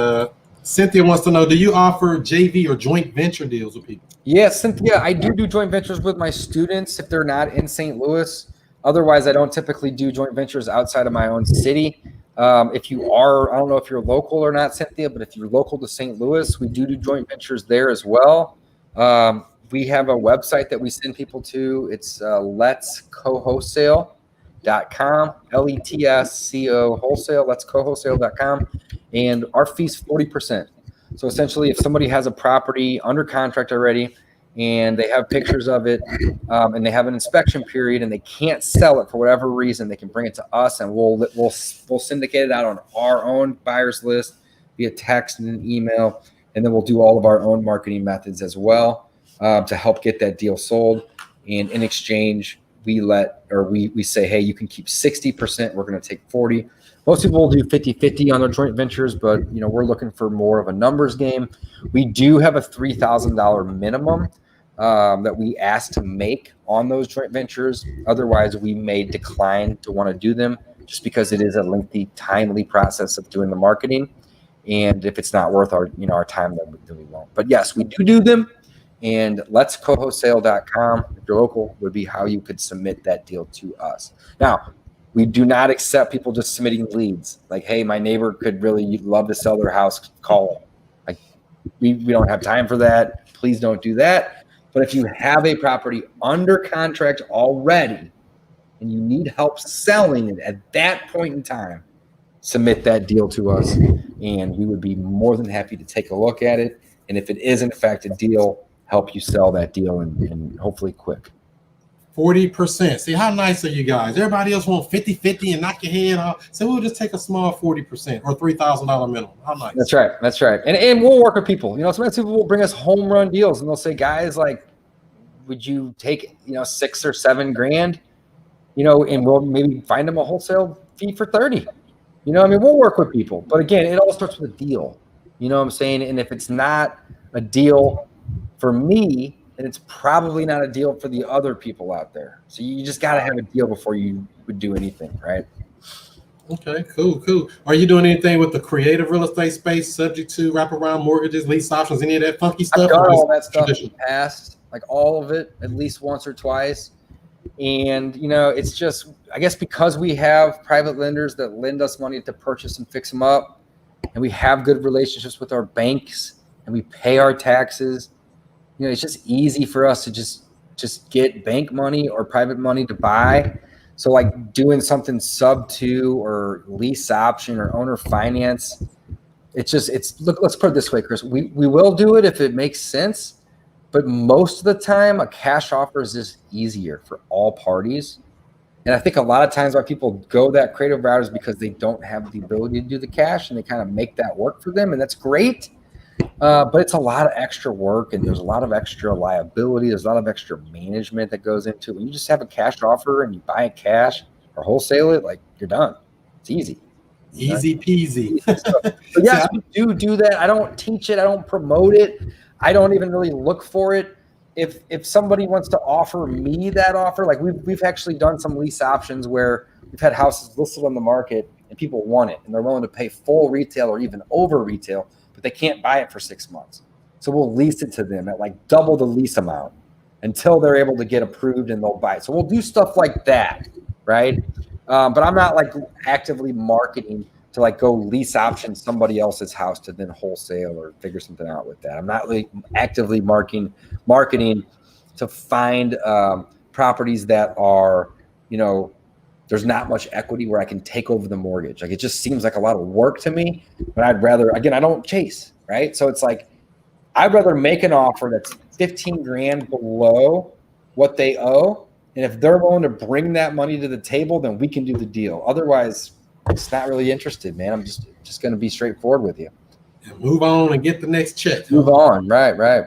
Cynthia wants to know, do you offer JV or joint venture deals with people? Yes, Cynthia, I do joint ventures with my students if they're not in St. Louis. Otherwise, I don't typically do joint ventures outside of my own city. If you are, I don't know if you're local or not, Cynthia, but if you're local to St. Louis, we do joint ventures there as well. We have a website that we send people to. It's letscowholesale.com, LETSCO wholesale, letscowholesale.com. And our fee's 40%. So essentially, if somebody has a property under contract already and they have pictures of it and they have an inspection period and they can't sell it for whatever reason, they can bring it to us and we'll syndicate it out on our own buyers list via text and an email. And then we'll do all of our own marketing methods as well to help get that deal sold. And in exchange, we say, hey, you can keep 60%. We're going to take 40. Most people will do 50-50 on their joint ventures, but we're looking for more of a numbers game. We do have a $3,000 minimum that we ask to make on those joint ventures. Otherwise, we may decline to want to do them just because it is a lengthy, timely process of doing the marketing. And if it's not worth our time, then we won't. But yes, we do them. And letscowholesale.com, if you're local, would be how you could submit that deal to us. Now, we do not accept people just submitting leads. Like, hey, my neighbor could really love to sell their house. Call them. Like, we don't have time for that. Please don't do that. But if you have a property under contract already and you need help selling it at that point in time, submit that deal to us, and we would be more than happy to take a look at it. And if it is, in fact, a deal, help you sell that deal and hopefully quick. 40%. See, how nice are you guys? Everybody else want 50-50 and knock your head off. So we'll just take a small 40% or $3,000 minimum. How nice. That's right. And we'll work with people. Sometimes people will bring us home run deals and they'll say, guys, like, would you take, $6 or $7 grand, and we'll maybe find them a wholesale fee for 30. We'll work with people. But again, it all starts with a deal. You know what I'm saying? And if it's not a deal for me, and it's probably not a deal for the other people out there. So you just got to have a deal before you would do anything, right? Okay, cool. Are you doing anything with the creative real estate space subject to wraparound mortgages, lease options, any of that funky stuff? I've done all that stuff in the past, like all of it, at least once or twice. And, it's just, I guess because we have private lenders that lend us money to purchase and fix them up, and we have good relationships with our banks, and we pay our taxes, it's just easy for us to just get bank money or private money to buy. So like doing something sub 2 or lease option or owner finance, look, let's put it this way, Chris, we will do it if it makes sense, but most of the time a cash offer is just easier for all parties. And I think a lot of times why people go that creative route is because they don't have the ability to do the cash and they kind of make that work for them. And that's great. But it's a lot of extra work and there's a lot of extra liability. There's a lot of extra management that goes into it. When you just have a cash offer and you buy it cash or wholesale it, like you're done. It's easy. Easy peasy. But yes, we do that. I don't teach it. I don't promote it. I don't even really look for it. If somebody wants to offer me that offer, like we've actually done some lease options where we've had houses listed on the market and people want it and they're willing to pay full retail or even over retail, but they can't buy it for 6 months. So we'll lease it to them at like double the lease amount until they're able to get approved and they'll buy it. So we'll do stuff like that, right? But I'm not like actively marketing to like go lease option somebody else's house to then wholesale or figure something out with that. I'm not really actively marketing to find properties that are, there's not much equity where I can take over the mortgage. Like it just seems like a lot of work to me, but I'd rather, again, I don't chase, right? So it's like, I'd rather make an offer that's 15 grand below what they owe. And if they're willing to bring that money to the table, then we can do the deal. Otherwise, it's not really interested, man. I'm just going to be straightforward with you. And move on and get the next check. Move on. Right.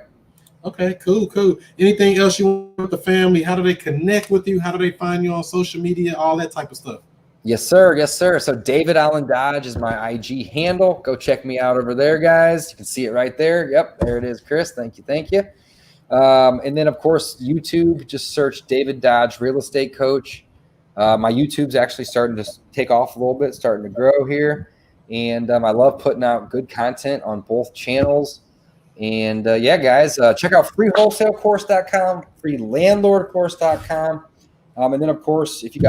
Okay, cool. Anything else you want with the family? How do they connect with you? How do they find you on social media? All that type of stuff. Yes, sir. So David Allen Dodge is my IG handle. Go check me out over there, guys. You can see it right there. Yep, there it is, Chris. Thank you. And then, of course, YouTube. Just search David Dodge Real Estate Coach. My YouTube's actually starting to take off a little bit, starting to grow here. And I love putting out good content on both channels. And guys, check out freewholesalecourse.com, freelandlordcourse.com. And then, of course, if you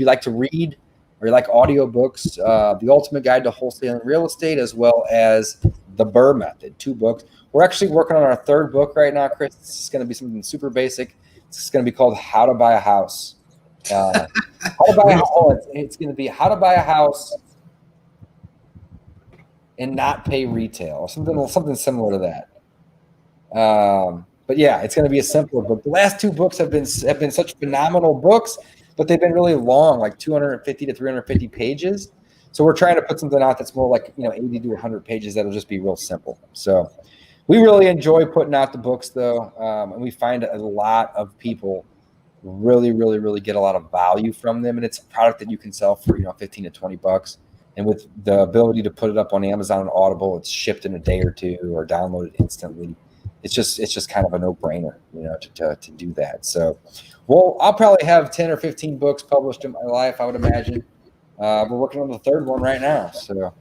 like to read or you like audiobooks, The Ultimate Guide to Wholesaling Real Estate, as well as The BRRRR Method, 2 books. We're actually working on our 3rd book right now, Chris. It's going to be something super basic. It's going to be called How to Buy a House. It's going to be how to buy a house and not pay retail, or something similar to that. But yeah, it's going to be a simpler book. The last 2 books have been such phenomenal books, but they've been really long, like 250 to 350 pages. So we're trying to put something out that's more like 80 to 100 pages that'll just be real simple. So we really enjoy putting out the books, though, and we find a lot of people really, really, really get a lot of value from them, and it's a product that you can sell for 15 to 20 bucks. And with the ability to put it up on Amazon and Audible, it's shipped in a day or 2 or downloaded instantly. It's just kind of a no-brainer, to do that. So, well, I'll probably have 10 or 15 books published in my life, I would imagine. We're working on the 3rd one right now. So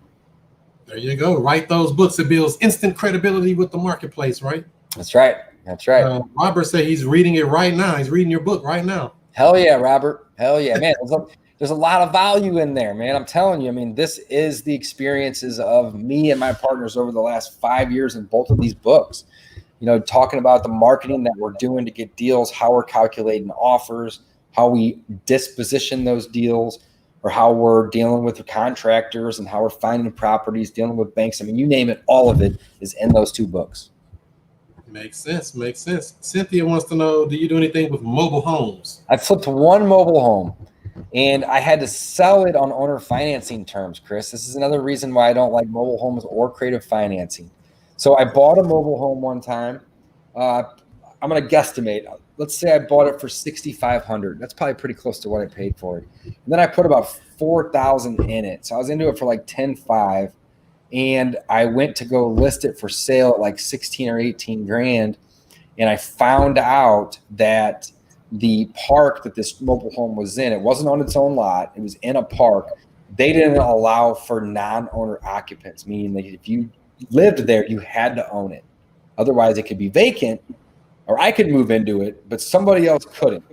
there you go. Write those books. It builds instant credibility with the marketplace, right? That's right. Robert said he's reading it right now. He's reading your book right now. Hell yeah, Robert. Hell yeah, man. There's a lot of value in there, man. I'm telling you. I mean, this is the experiences of me and my partners over the last 5 years in both of these books. Talking about the marketing that we're doing to get deals, how we're calculating offers, how we disposition those deals, or how we're dealing with the contractors and how we're finding properties, dealing with banks. I mean, you name it, all of it is in those 2 books. Makes sense. Cynthia wants to know, do you do anything with mobile homes? I flipped 1 mobile home, and I had to sell it on owner financing terms, Chris. This is another reason why I don't like mobile homes or creative financing. So I bought a mobile home one time. I'm going to guesstimate. Let's say I bought it for $6,500. That's probably pretty close to what I paid for it. And then I put about $4,000 in it. So I was into it for like $10,500. And I went to go list it for sale at like 16 or 18 grand. And I found out that the park that this mobile home was in, it wasn't on its own lot. It was in a park. They didn't allow for non-owner occupants, meaning that if you lived there, you had to own it. Otherwise, it could be vacant, or I could move into it, but somebody else couldn't.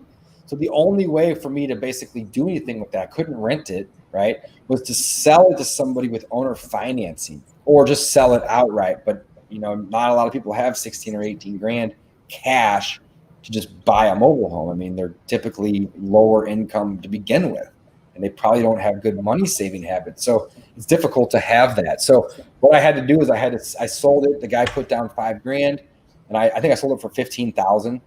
So the only way for me to basically do anything with that, couldn't rent it, right, was to sell it to somebody with owner financing, or just sell it outright. But not a lot of people have 16 or 18 grand cash to just buy a mobile home. I mean, they're typically lower income to begin with, and they probably don't have good money saving habits. So it's difficult to have that. So what I had to do is I sold it. The guy put down $5 grand, and I think I sold it for $15,000.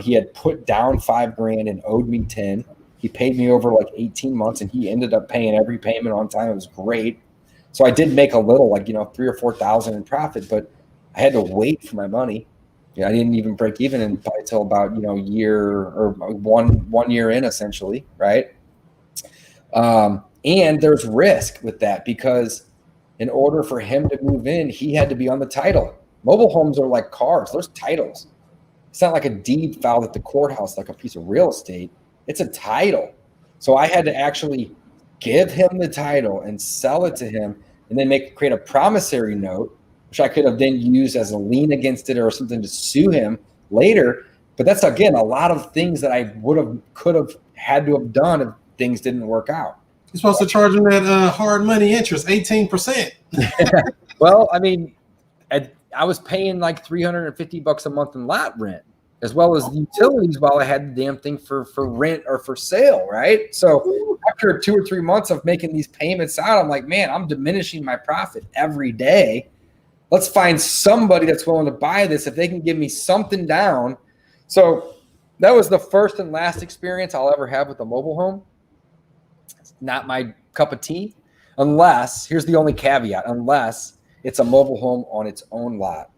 He had put down $5 grand and owed me 10. He paid me over like 18 months, and he ended up paying every payment on time. It was great. So I did make a little, like, $3,000 or $4,000 in profit, but I had to wait for my money. I didn't even break even until about year or one year in, essentially, right? And there's risk with that, because in order for him to move in, he had to be on the title. Mobile homes are like cars. There's titles. It's not like a deed filed at the courthouse like a piece of real estate. It's a title. So I had to actually give him the title and sell it to him, and then create a promissory note, which I could have then used as a lien against it or something to sue him later. But that's, again, a lot of things that I could have had to have done if things didn't work out. You're supposed to charge them that hard money interest, 18%. Well, I mean, I was paying like $350 a month in lot rent, as well as the utilities while I had the damn thing for rent or for sale, right? So after 2 or 3 months of making these payments out, I'm like, man, I'm diminishing my profit every day. Let's find somebody that's willing to buy this if they can give me something down. So that was the first and last experience I'll ever have with a mobile home. It's not my cup of tea, unless, here's the only caveat, unless it's a mobile home on its own lot.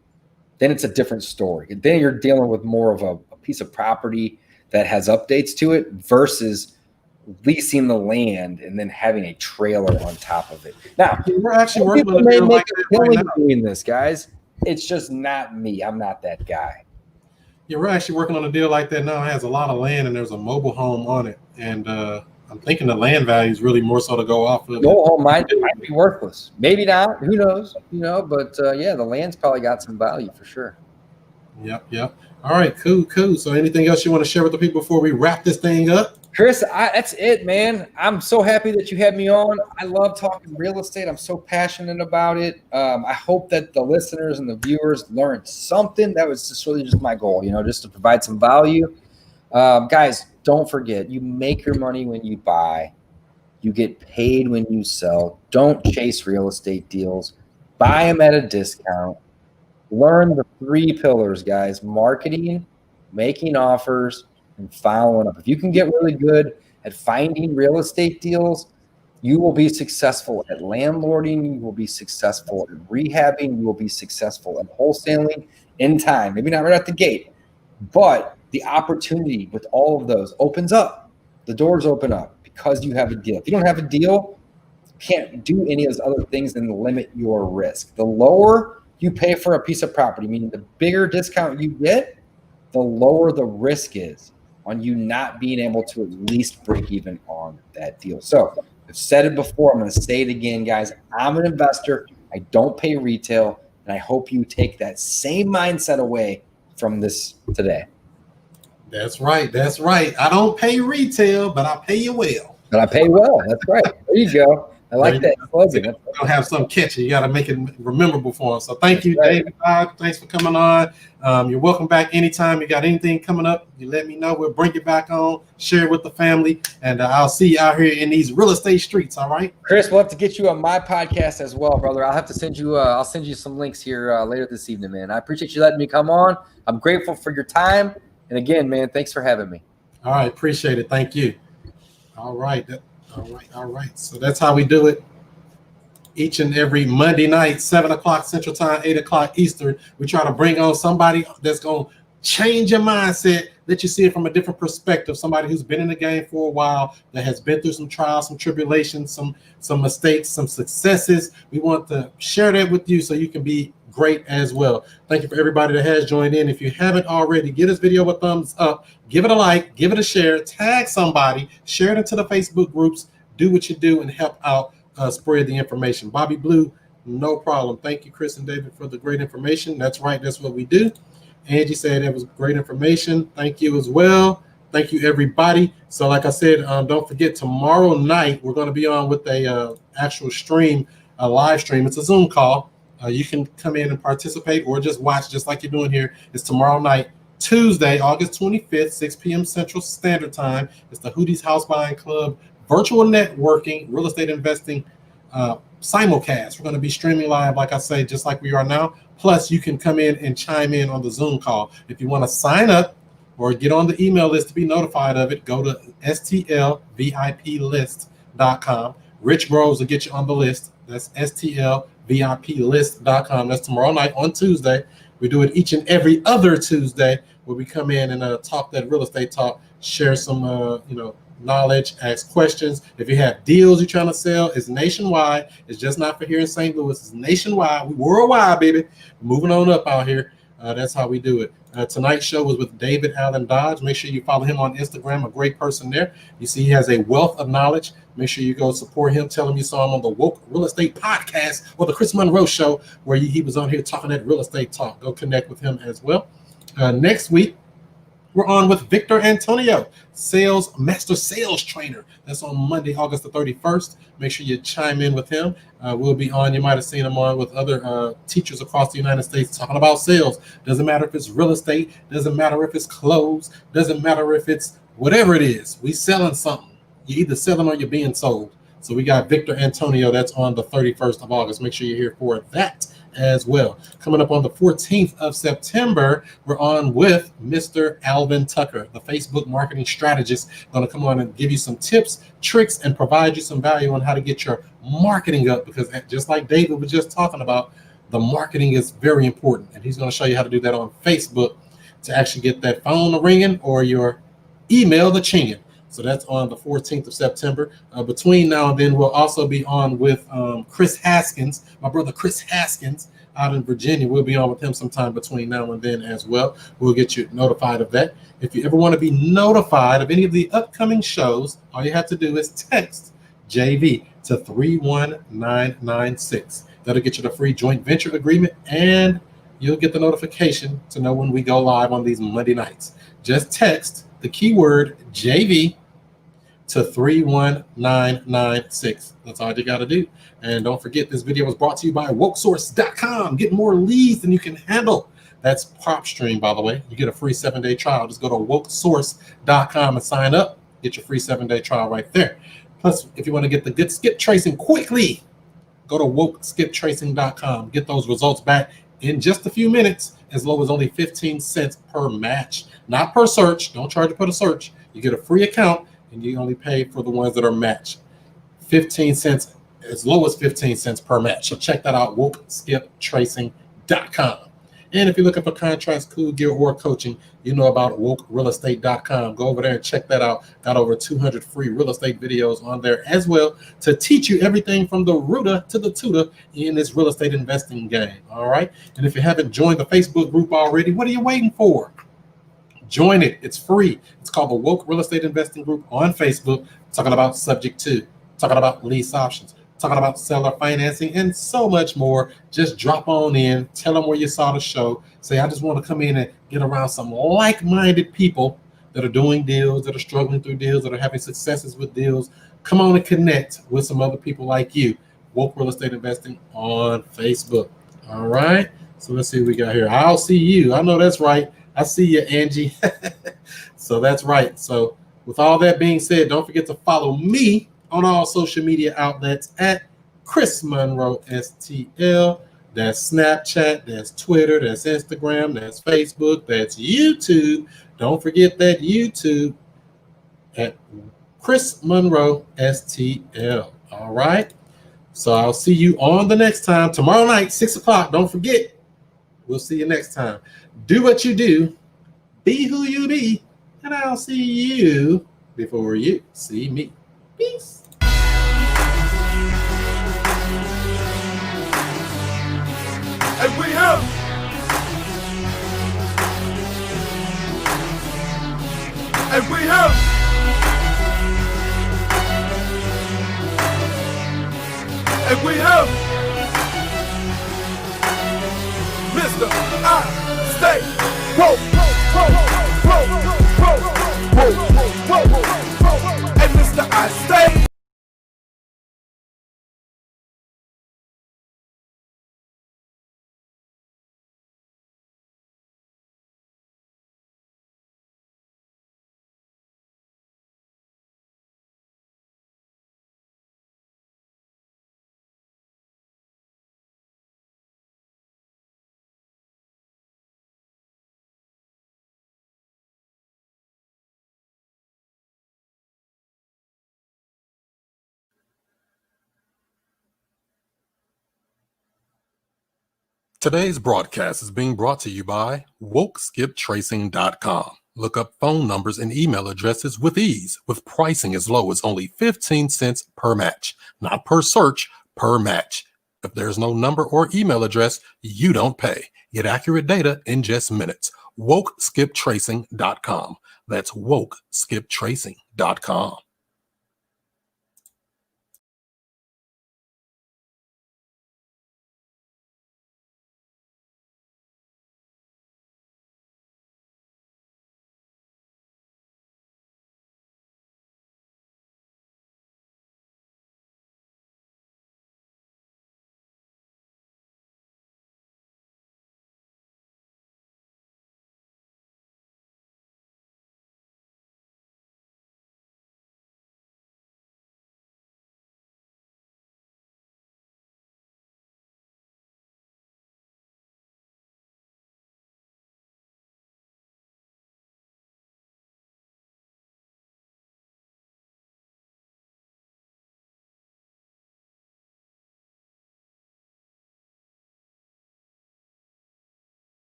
Then it's a different story. Then you're dealing with more of a piece of property that has updates to it versus leasing the land and then having a trailer on top of it. Now, we're actually working on people may a deal make like a that killing right now. doing this, guys. It's just not me. I'm not that guy. Yeah, we're actually working on a deal like that now. It has a lot of land and there's a mobile home on it. And I'm thinking the land value is really more so to go off of. Mobile home might be worthless. Maybe not. Who knows? But yeah, the land's probably got some value for sure. Yep. All right, cool. So anything else you want to share with the people before we wrap this thing up? Chris, that's it, man. I'm so happy that you had me on. I love talking real estate. I'm so passionate about it. I hope that the listeners and the viewers learned something. That was just really just my goal, just to provide some value. Guys, don't forget, you make your money when you buy. You get paid when you sell. Don't chase real estate deals. Buy them at a discount. Learn the 3 pillars, guys: marketing, making offers, and following up. If you can get really good at finding real estate deals, you will be successful at landlording. You will be successful at rehabbing. You will be successful at wholesaling in time. Maybe not right at the gate, but the opportunity with all of those opens up. The doors open up because you have a deal. If you don't have a deal, you can't do any of those other things than limit your risk. The lower you pay for a piece of property, meaning the bigger discount you get, the lower the risk is on you not being able to at least break even on that deal. So I've said it before. I'm going to say it again, guys. I'm an investor. I don't pay retail. And I hope you take that same mindset away from this today. That's right. I don't pay retail, but I pay you well. But I pay well. That's right. There you go. I like that slogan. You don't have some catchy. You got to make it memorable for them. So thank you, David. Thanks for coming on. You're welcome back anytime. You got anything coming up, you let me know. We'll bring it back on, share it with the family, and I'll see you out here in these real estate streets. All right, Chris, we'll have to get you on my podcast as well, brother. I'll have to send you. I'll send you some links here later this evening, man. I appreciate you letting me come on. I'm grateful for your time, and again, man, thanks for having me. All right, appreciate it. Thank you. All right. So that's how we do it. Each and every Monday night, 7 o'clock Central Time, 8 o'clock Eastern, we try to bring on somebody that's going to change your mindset, let you see it from a different perspective, somebody who's been in the game for a while, that has been through some trials, some tribulations, some mistakes, some successes. We want to share that with you so you can be great as well. Thank you for everybody that has joined in. If you haven't already, give this video a thumbs up, give it a like, give it a share, tag somebody, share it into the Facebook groups, do what you do and help out spread the information. Bobby Blue, no problem. Thank you, Chris and David, for the great information. That's right. That's what we do. Angie said that was great information. Thank you as well. Thank you, everybody. So like I said, don't forget, tomorrow night, we're going to be on with a actual stream, a live stream. It's a Zoom call. You can come in and participate or just watch just like you're doing here. It's tomorrow night, Tuesday, August 25th, 6 p.m. Central Standard Time. It's the Hootie's House Buying Club virtual networking, real estate investing simulcast. We're going to be streaming live, like I say, just like we are now. Plus, you can come in and chime in on the Zoom call. If you want to sign up or get on the email list to be notified of it, go to stlviplist.com. Rich Groves will get you on the list. That's stlviplist.com. That's tomorrow night on Tuesday. We do it each and every other Tuesday where we come in and talk that real estate talk, share some, knowledge, ask questions. If you have deals you're trying to sell, it's nationwide. It's just not for here in St. Louis. It's nationwide. We worldwide, baby. Moving on up out here. That's how we do it. Tonight's show was with David Allen Dodge. Make sure you follow him on Instagram, a great person there. You see he has a wealth of knowledge. Make sure you go support him. Tell him you saw him on the Woke Real Estate Podcast or the Chris Monroe Show, where he was on here talking that real estate talk. Go connect with him as well. Next week, we're on with Victor Antonio, master sales trainer. That's on Monday, August the 31st. Make sure you chime in with him. We'll be on. You might have seen him on with other teachers across the United States talking about sales. Doesn't matter if it's real estate. Doesn't matter if it's clothes. Doesn't matter if it's whatever it is. We selling something. You're either selling or you're being sold. So we got Victor Antonio. That's on the 31st of August. Make sure you're here for that as well. Coming up on the 14th of September, we're on with Mr. Alvin Tucker, the Facebook marketing strategist. Going to come on and give you some tips, tricks, and provide you some value on how to get your marketing up, because just like David was just talking about, the marketing is very important, and he's going to show you how to do that on Facebook to actually get that phone ringing or your email the chinging. So that's on the 14th of September. Between now and then, we'll also be on with Chris Haskins, my brother Chris Haskins out in Virginia. We'll be on with him sometime between now and then as well. We'll get you notified of that. If you ever want to be notified of any of the upcoming shows, all you have to do is text JV to 31996. That'll get you the free joint venture agreement, and you'll get the notification to know when we go live on these Monday nights. Just text the keyword JV to 31996. That's all you got to do. And don't forget, this video was brought to you by wokesource.com. Get more leads than you can handle. That's PropStream, by the way. You get a free 7-day trial. Just go to wokesource.com and sign up. Get your free 7-day trial right there. Plus, if you want to get the good skip tracing quickly, go to wokeskiptracing.com. Get those results back in just a few minutes, as low as only 15 cents per match. Not per search. Don't charge you for the search. You get a free account, and you only pay for the ones that are matched. 15 cents, as low as 15 cents per match. So check that out, wokeskiptracing.com. And if you're looking for contracts, cool gear, or coaching, you know about wokerealestate.com. Go over there and check that out. Got over 200 free real estate videos on there as well to teach you everything from the rooter to the tutor in this real estate investing game. All right. And if you haven't joined the Facebook group already, what are you waiting for? Join it. It's free. It's called the Woke Real Estate Investing Group on Facebook, talking about subject to, talking about lease options, talking about seller financing, and so much more. Just drop on in, tell them where you saw the show. Say, I just want to come in and get around some like-minded people that are doing deals, that are struggling through deals, that are having successes with deals. Come on and connect with some other people like you. Woke Real Estate Investing on Facebook. All right. So let's see what we got here. I'll see you. I know that's right. I see you, Angie. So that's right. So with all that being said, don't forget to follow me on all social media outlets at Chris Monroe STL. That's Snapchat, that's Twitter, that's Instagram, that's Facebook, that's YouTube. Don't forget that YouTube at Chris Monroe STL. All right. So I'll see you on the next time. Tomorrow night, 6 o'clock. Don't forget. We'll see you next time. Do what you do. Be who you be. And I'll see you before you see me. Peace. And we here. And we here. And we here. Mr. I stay woke. And Mr. I stay. Today's broadcast is being brought to you by wokeskiptracing.com. Look up phone numbers and email addresses with ease, with pricing as low as only 15 cents per match. Not per search, per match. If there's no number or email address, you don't pay. Get accurate data in just minutes. WokeSkipTracing.com. That's WokeSkipTracing.com.